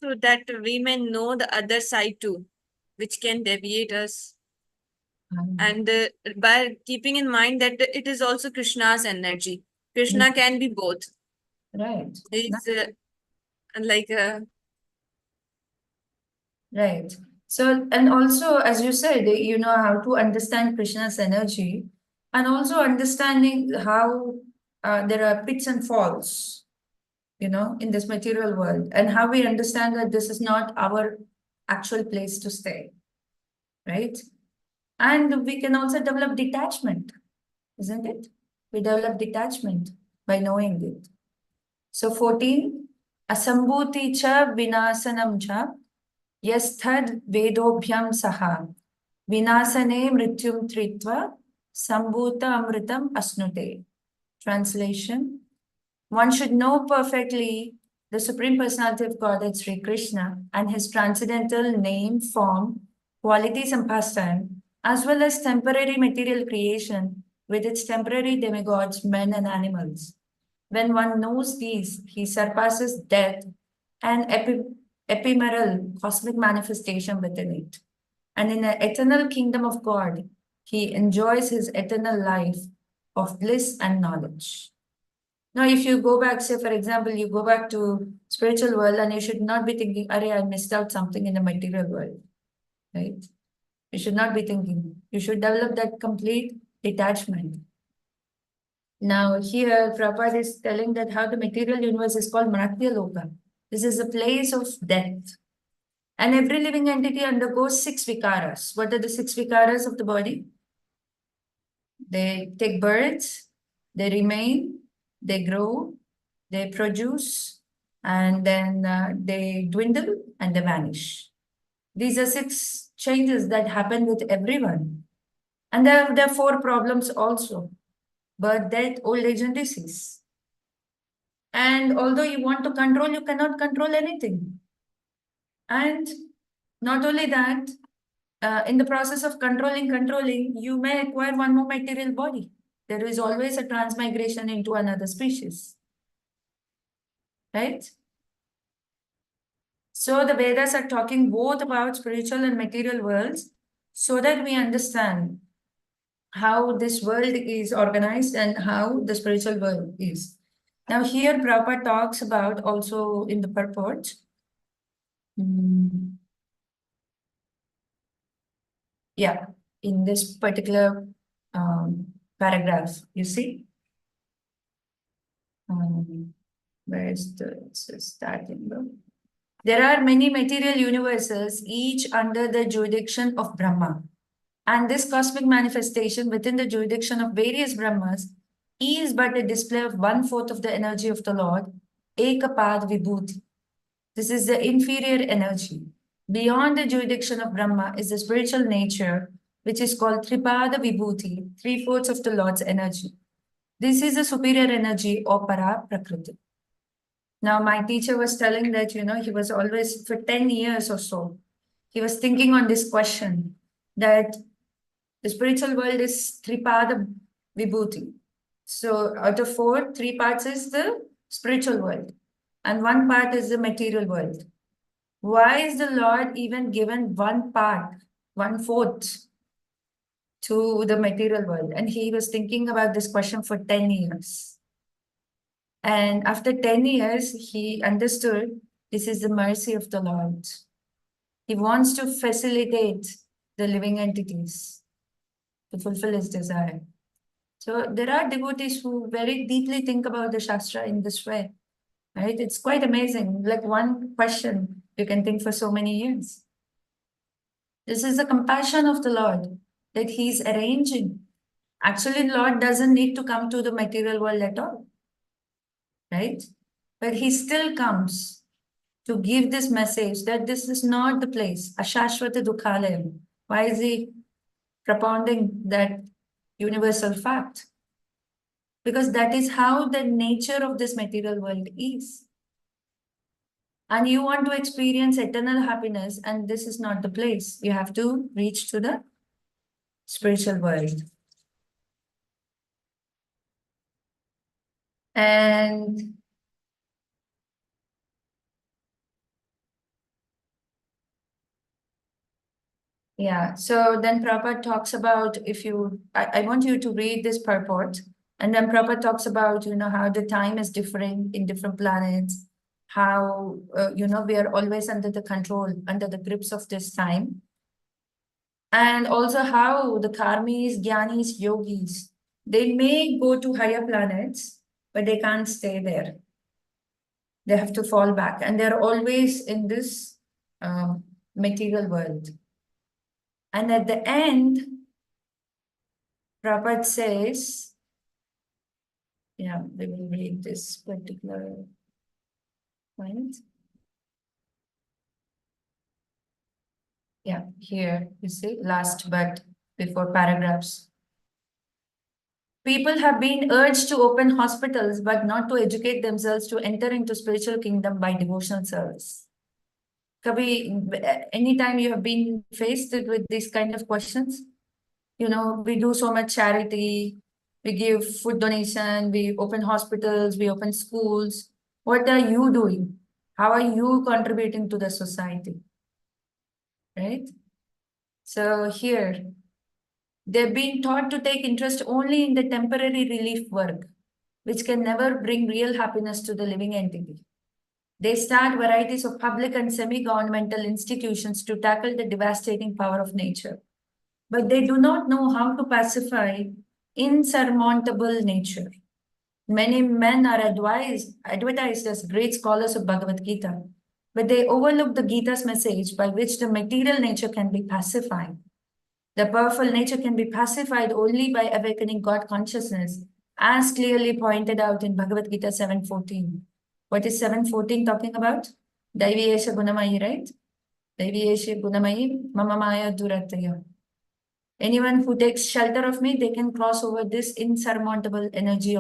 So that we may know the other side too, which can deviate us. And by keeping in mind that it is also Krishna's energy. Krishna can be both. Right. He's Right. So, and also, as you said, how to understand Krishna's energy and also understanding how there are pits and falls, in this material world and how we understand that this is not our actual place to stay, right? And we can also develop detachment isn't it? We develop detachment by knowing it. So 14, asambhuti cha vinasanam cha yasthad vedobhyam saha vinasane mrityum tritva sambhuta amritam asnute. Translation: one should know perfectly the Supreme Personality of Godhead Sri Krishna and his transcendental name, form, qualities and pastime, as well as temporary material creation with its temporary demigods, men and animals. When one knows these, he surpasses death and ephemeral cosmic manifestation within it. And in the eternal kingdom of God, he enjoys his eternal life of bliss and knowledge. Now, if you go back, say, for example, you go back to spiritual world and you should not be thinking, Arey, I missed out something in the material world, right? You should not be thinking. You should develop that complete detachment. Now, here, Prabhupada is telling that how the material universe is called Mratya Loka. This is a place of death. And every living entity undergoes 6 vikaras. What are the 6 vikaras of the body? They take birth, they remain, they grow, they produce, and then they dwindle and they vanish. These are 6 changes that happen with everyone. And there are 4 problems also: birth, death, old age, and disease. And although you want to control, you cannot control anything. And not only that, in the process of controlling, you may acquire one more material body. There is always a transmigration into another species. Right? So the Vedas are talking both about spiritual and material worlds so that we understand how this world is organized and how the spiritual world is. Now here Prabhupada talks about also in the purport. Yeah, in this particular paragraph, you see? Where is the starting? There are many material universes, each under the jurisdiction of Brahma. And this cosmic manifestation within the jurisdiction of various Brahmas is but a display of 1/4 of the energy of the Lord, Ekapad Vibhuti. This is the inferior energy. Beyond the jurisdiction of Brahma is the spiritual nature, which is called Tripada Vibhuti, 3/4 of the Lord's energy. This is the superior energy or Para Prakriti. Now, my teacher was telling that, he was always, for 10 years or so, he was thinking on this question that the spiritual world is Tripada Vibhuti. So, out of 4, 3 parts is the spiritual world, and 1 part is the material world. Why is the Lord even given 1 part, 1/4 to the material world? And he was thinking about this question for 10 years. And after 10 years, he understood this is the mercy of the Lord. He wants to facilitate the living entities to fulfill his desire. So there are devotees who very deeply think about the Shastra in this way, right? It's quite amazing. Like one question, you can think for so many years. This is the compassion of the Lord that he's arranging. Actually, Lord doesn't need to come to the material world at all, right? But he still comes to give this message that this is not the place, Ashashvata Dukhalayam. Why is he propounding that universal fact? Because that is how the nature of this material world is. And you want to experience eternal happiness, and this is not the place. You have to reach to the spiritual world. And yeah, so then Prabhupada talks about, I want you to read this purport, and then Prabhupada talks about, how the time is different in different planets, how, we are always under the control, under the grips of this time. And also how the karmis, jnanis, yogis, they may go to higher planets, but they can't stay there. They have to fall back, and they're always in this material world. And at the end, Prabhupada says Yeah, we will read this particular point. Yeah, here you see last but before paragraphs. People have been urged to open hospitals, but not to educate themselves to enter into spiritual kingdom by devotional service. Anytime you have been faced with these kind of questions, we do so much charity, we give food donation, we open hospitals, we open schools. What are you doing? How are you contributing to the society? Right? So here, they're being taught to take interest only in the temporary relief work, which can never bring real happiness to the living entity. They start varieties of public and semi-governmental institutions to tackle the devastating power of nature. But they do not know how to pacify insurmountable nature. Many men are advertised as great scholars of Bhagavad Gita, but they overlook the Gita's message by which the material nature can be pacified. The powerful nature can be pacified only by awakening God consciousness, as clearly pointed out in Bhagavad Gita 7:14. What is 7:14 talking about? Daiviyesha Gunamayi, right? Daiviyesha Gunamayi, Mama Maya Durataya. Anyone who takes shelter of me, they can cross over this insurmountable energy.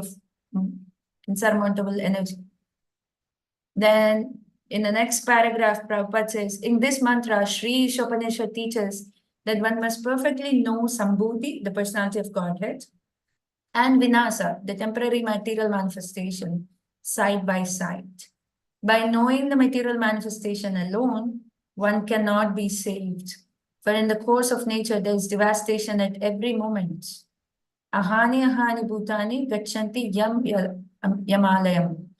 Then in the next paragraph, Prabhupada says, in this mantra, Sri Isopanisad teaches that one must perfectly know Sambhuti, the personality of Godhead, and Vinasa, the temporary material manifestation, side by side. By knowing the material manifestation alone, one cannot be saved. For in the course of nature, there is devastation at every moment. Ahani ahani bhutani gachanti yamalayam.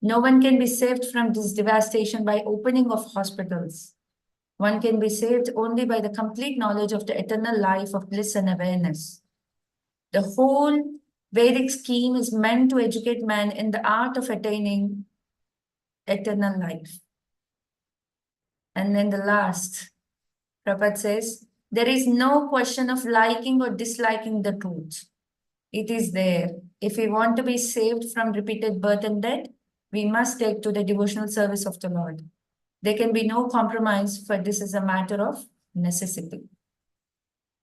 No one can be saved from this devastation by opening of hospitals. One can be saved only by the complete knowledge of the eternal life of bliss and awareness. The whole Vedic scheme is meant to educate man in the art of attaining eternal life. And then the last, Prabhupada says, there is no question of liking or disliking the truth. It is there. If we want to be saved from repeated birth and death, we must take to the devotional service of the Lord. There can be no compromise, for this is a matter of necessity.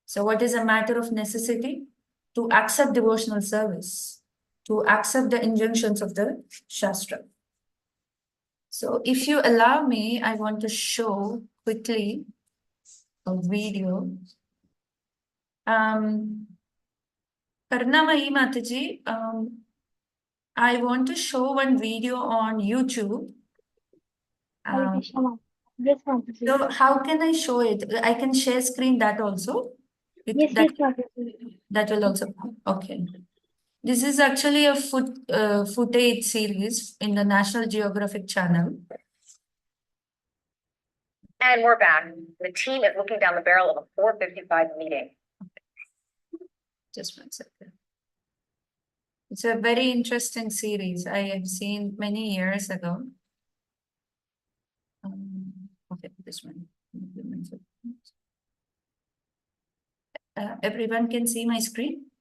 So what is a matter of necessity? To accept devotional service, to accept the injunctions of the Shastra. So if you allow me, I want to show quickly a video. Karnamayi Mataji, I want to show one video on YouTube. So how can I show it? I can share screen that also. That will also. Okay. This is actually a footage series in the National Geographic channel. And we're back. The team is looking down the barrel of a 4:55 meeting. Just 1 second. It's a very interesting series. I have seen many years ago. Okay, this one. Everyone can see my screen?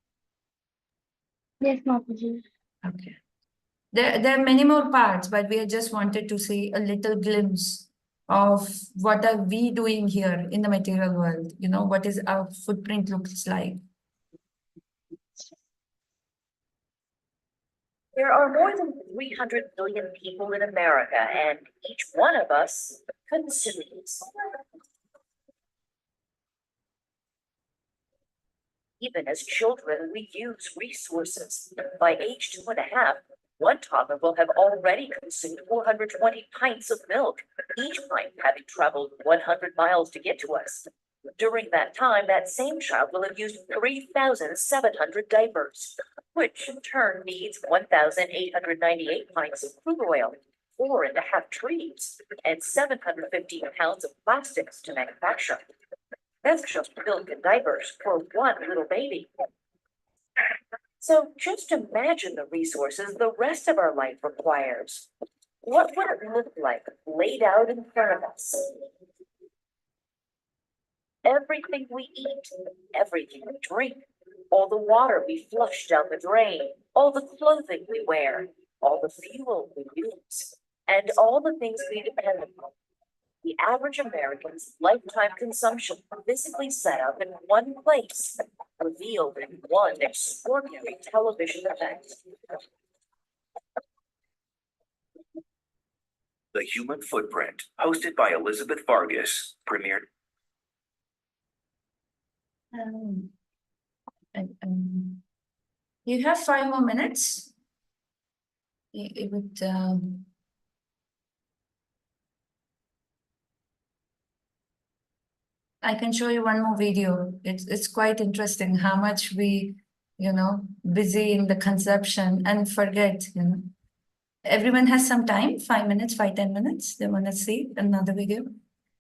Yes, Mataji. Okay. There are many more parts, but we just wanted to see a little glimpse of what are we doing here in the material world. What is our footprint looks like. There are more than 300 million people in America, and each one of us consumes. Even as children, we use resources. By age 2.5, one toddler will have already consumed 420 pints of milk, each pint having traveled 100 miles to get to us. During that time, that same child will have used 3,700 diapers, which in turn needs 1,898 pints of crude oil, 4.5 trees, and 715 pounds of plastics to manufacture. That's just milk and diapers for one little baby. So just imagine the resources the rest of our life requires. What would it look like laid out in front of us? Everything we eat, everything we drink, all the water we flush down the drain, all the clothing we wear, all the fuel we use, and all the things we depend upon. The average American's lifetime consumption physically set up in one place, revealed in one extraordinary television event. The Human Footprint, hosted by Elizabeth Vargas, premiered. You have 5 more minutes. It would. I can show you one more video. It's quite interesting how much we, busy in the conception and forget, Everyone has some time, 5 minutes, 10 minutes. They want to see another video.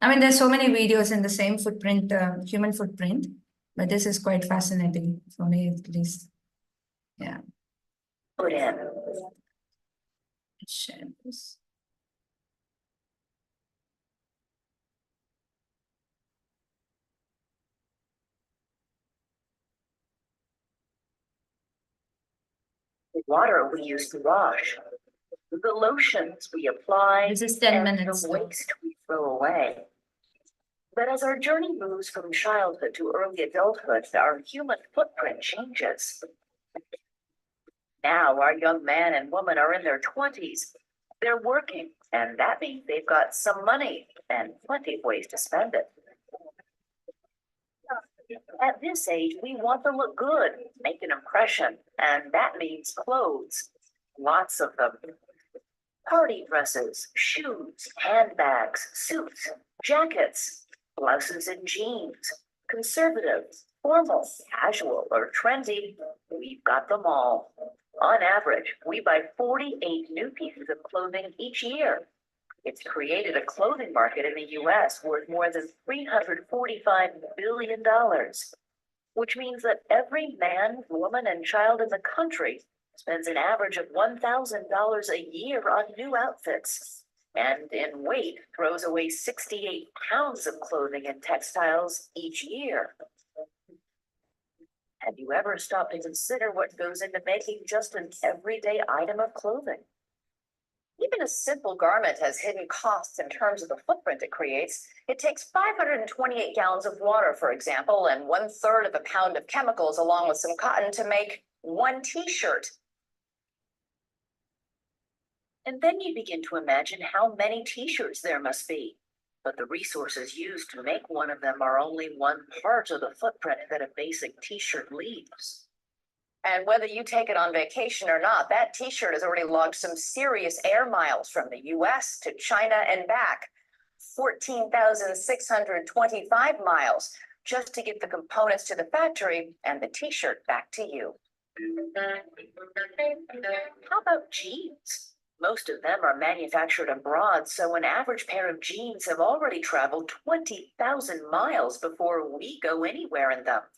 I mean, there's so many videos in the same footprint, human footprint, but this is quite fascinating for me at least. Yeah. Put in. Let's share this. The water we use to wash, the lotions we apply, This is 10 and minutes. the waste we throw away. But as our journey moves from childhood to early adulthood, our human footprint changes. Now our young man and woman are in their 20s. They're working, and that means they've got some money and plenty of ways to spend it. At this age, we want to look good, make an impression, and that means clothes. Lots of them. Party dresses, shoes, handbags, suits, jackets, blouses and jeans, conservative, formal, casual, or trendy. We've got them all. On average, we buy 48 new pieces of clothing each year. It's created a clothing market in the US worth more than $345 billion, which means that every man, woman, and child in the country spends an average of $1,000 a year on new outfits, and in weight throws away 68 pounds of clothing and textiles each year. Have you ever stopped to consider what goes into making just an everyday item of clothing? Even a simple garment has hidden costs in terms of the footprint it creates. It takes 528 gallons of water, for example, and 1/3 of a pound of chemicals along with some cotton to make one t-shirt. And then you begin to imagine how many t-shirts there must be. But the resources used to make one of them are only one part of the footprint that a basic t-shirt leaves. And whether you take it on vacation or not, that t-shirt has already logged some serious air miles from the US to China and back. 14,625 miles just to get the components to the factory and the t-shirt back to you. How about jeans? Most of them are manufactured abroad, so an average pair of jeans have already traveled 20,000 miles before we go anywhere in them.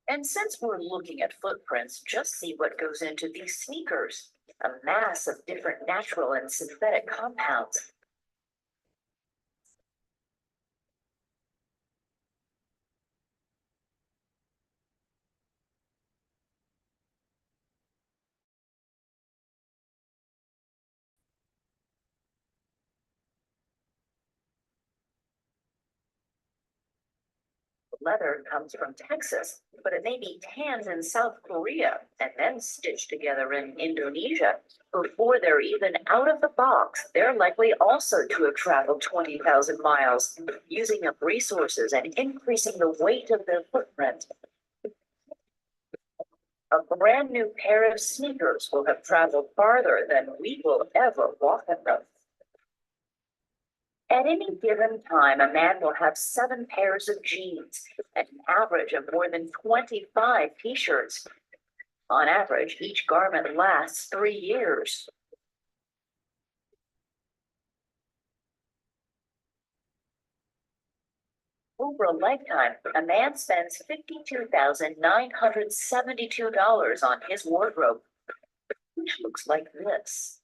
And since we're looking at footprints, just see what goes into these sneakers, a mass of different natural and synthetic compounds. Leather comes from Texas, but it may be tanned in South Korea and then stitched together in Indonesia. Before they're even out of the box, they're likely also to have traveled 20,000 miles, using up resources and increasing the weight of their footprint. A brand new pair of sneakers will have traveled farther than we will ever walk in them. At any given time, a man will have 7 pairs of jeans and an average of more than 25 t-shirts. On average, each garment lasts 3 years. Over a lifetime, a man spends $52,972 on his wardrobe, which looks like this.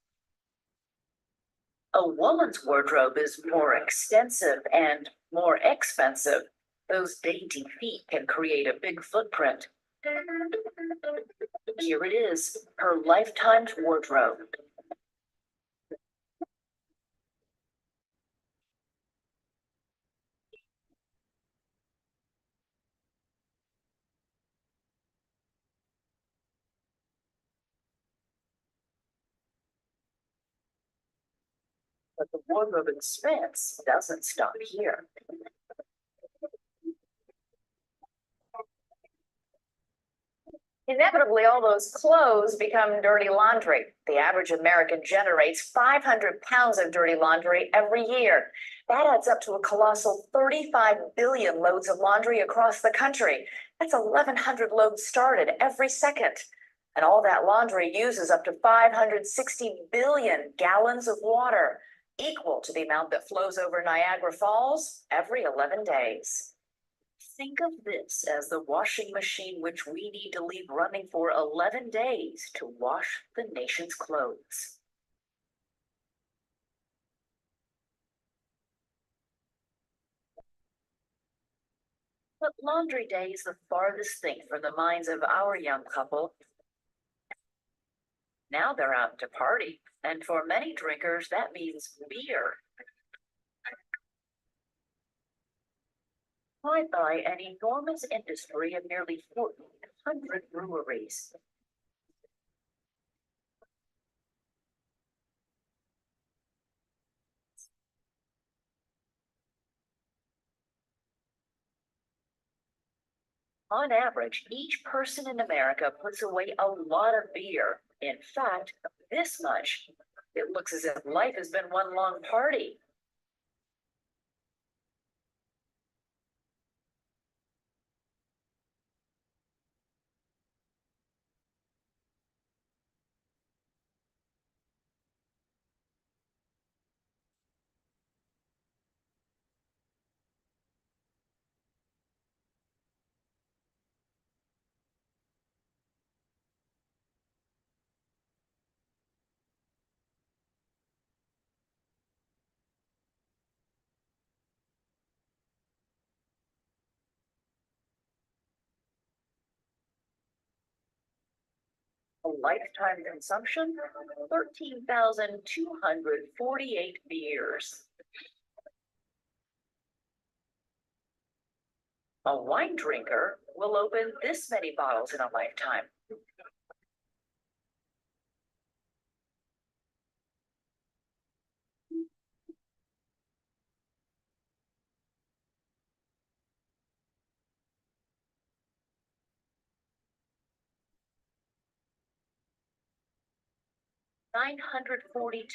A woman's wardrobe is more extensive and more expensive, Those dainty feet can create a big footprint. Here it is, her lifetime's wardrobe. But the wardrobe expense doesn't stop here. Inevitably, all those clothes become dirty laundry. The average American generates 500 pounds of dirty laundry every year. That adds up to a colossal 35 billion loads of laundry across the country. That's 1,100 loads started every second. And all that laundry uses up to 560 billion gallons of water, equal to the amount that flows over Niagara Falls every 11 days. Think of this as the washing machine which we need to leave running for 11 days to wash the nation's clothes. But laundry day is the farthest thing from the minds of our young couple. Now they're out to party, and for many drinkers, that means beer. By an enormous industry of nearly 1,400 breweries. On average, each person in America puts away a lot of beer. In fact, this much. It looks as if life has been one long party. A lifetime consumption, 13,248 beers. A wine drinker will open this many bottles in a lifetime. $942.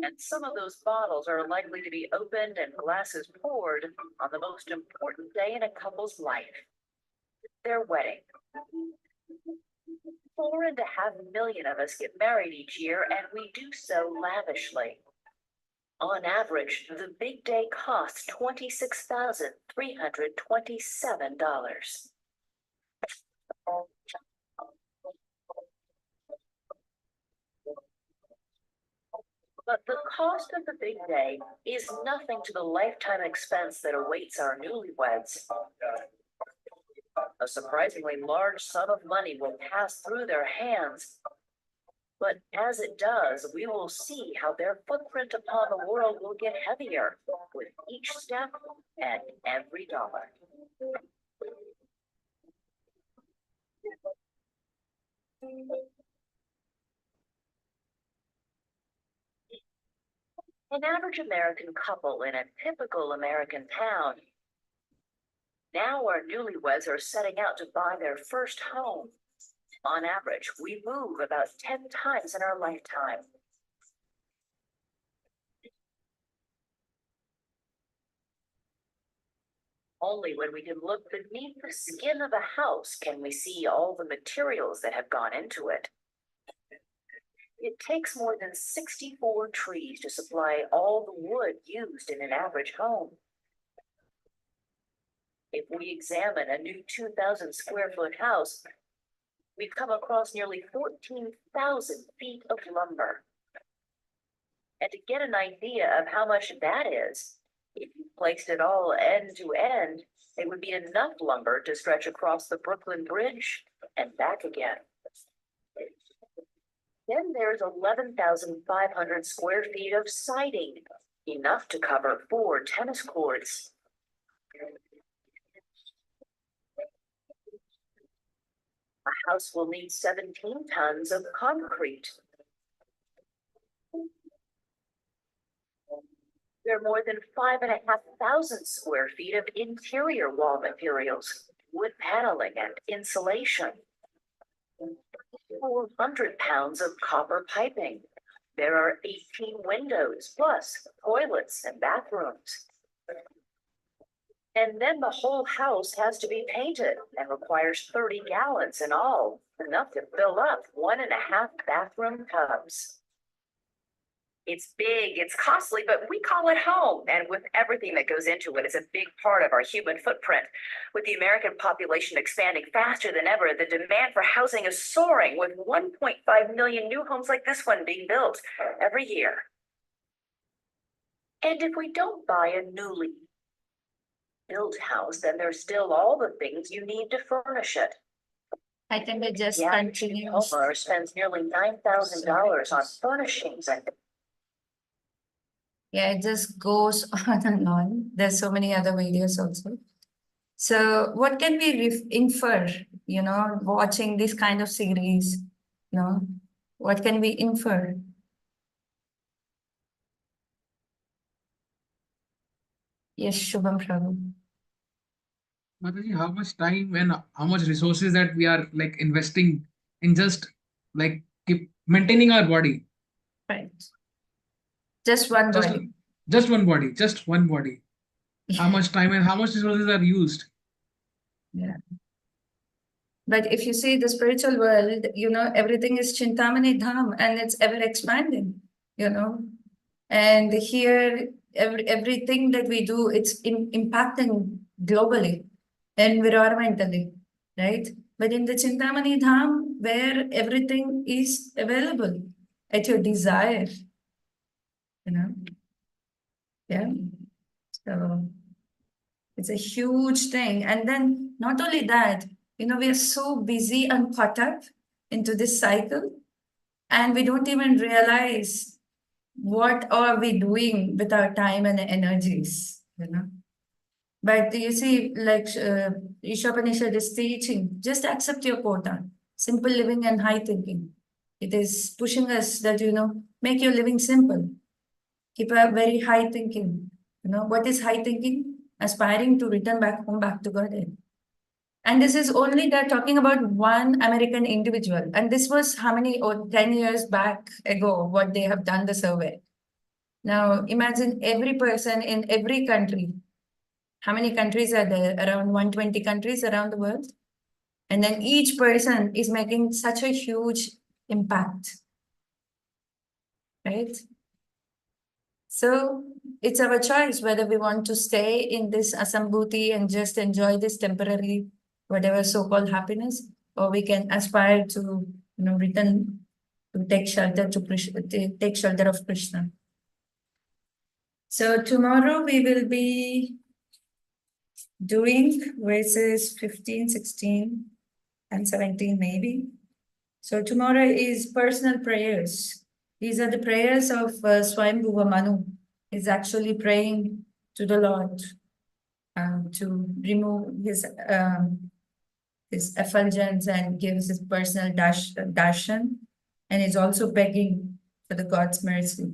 And some of those bottles are likely to be opened and glasses poured on the most important day in a couple's life, their wedding. 4.5 million of us get married each year, and we do so lavishly. On average, the big day costs $26,327. But the cost of the big day is nothing to the lifetime expense that awaits our newlyweds. A surprisingly large sum of money will pass through their hands. But as it does, we will see how their footprint upon the world will get heavier with each step and every dollar. An average American couple in a typical American town. Now our newlyweds are setting out to buy their first home. On average, we move about 10 times in our lifetime. Only when we can look beneath the skin of a house can we see all the materials that have gone into it. It takes more than 64 trees to supply all the wood used in an average home. If we examine a new 2,000 square foot house, we've come across nearly 14,000 feet of lumber. And to get an idea of how much that is, if you placed it all end to end, it would be enough lumber to stretch across the Brooklyn Bridge and back again. Then there's 11,500 square feet of siding, enough to cover 4 tennis courts. A house will need 17 tons of concrete. There are more than 5,500 square feet of interior wall materials, wood paneling and insulation. 400 pounds of copper piping. There are 18 windows, plus toilets and bathrooms. And then the whole house has to be painted and requires 30 gallons in all, enough to fill up 1.5 bathroom tubs. It's big, it's costly, but we call it home. And with everything that goes into it, it's a big part of our human footprint. With the American population expanding faster than ever, the demand for housing is soaring, with 1.5 million new homes like this one being built every year. And if we don't buy a newly built house, then there's still all the things you need to furnish it. I think it just The average continues. homeowner spends nearly $9,000 on furnishings and Yeah, it just goes on and on. There's so many other videos also. So what can we infer, watching this kind of series, what can we infer? Yes, Shubham Prabhu. Mataji, how much time and how much resources that we are like investing in just like keep maintaining our body? Right. Just one Just, body. just one body. How much time and how much resources are used? Yeah. But if you see the spiritual world, everything is Chintamani Dham and it's ever expanding, And here, everything that we do, it's impacting globally, environmentally, right? But in the Chintamani Dham, where everything is available at your desire, Yeah. So it's a huge thing. And then not only that, we are so busy and caught up into this cycle, and we don't even realize what are we doing with our time and energies, But you see, like Isopanisad is teaching, just accept your quota, simple living and high thinking. It is pushing us that, make your living simple. Keep a very high thinking. What is high thinking? Aspiring to return back home, back to Godhead. And this is only they're talking about one American individual. And this was how many, 10 years back ago, what they have done the survey. Now imagine every person in every country. How many countries are there? Around 120 countries around the world. And then each person is making such a huge impact. Right? So it's our choice whether we want to stay in this asambhuti and just enjoy this temporary, whatever so-called happiness, or we can aspire to, return to take shelter of Krishna. So tomorrow we will be doing verses 15, 16, and 17 maybe. So tomorrow is personal prayers. These are the prayers of Swayambhuva Manu. He's actually praying to the Lord to remove his effulgence and gives his personal darshan. And he's also begging for the God's mercy.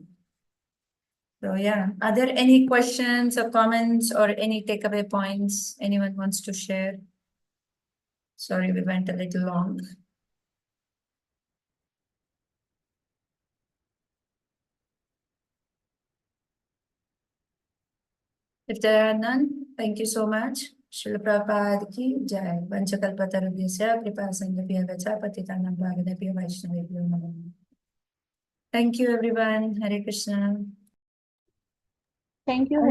So yeah, are there any questions or comments or any takeaway points anyone wants to share? Sorry, we went a little long. If there are none, thank you so much. Srila Prabhupada ki jai. Vanchakalpatarubhyasya kripa sindhubhya vacha patitanam bhagadabhya vaishnavibhyo namo. Thank you everyone. Hare Krishna. Thank you.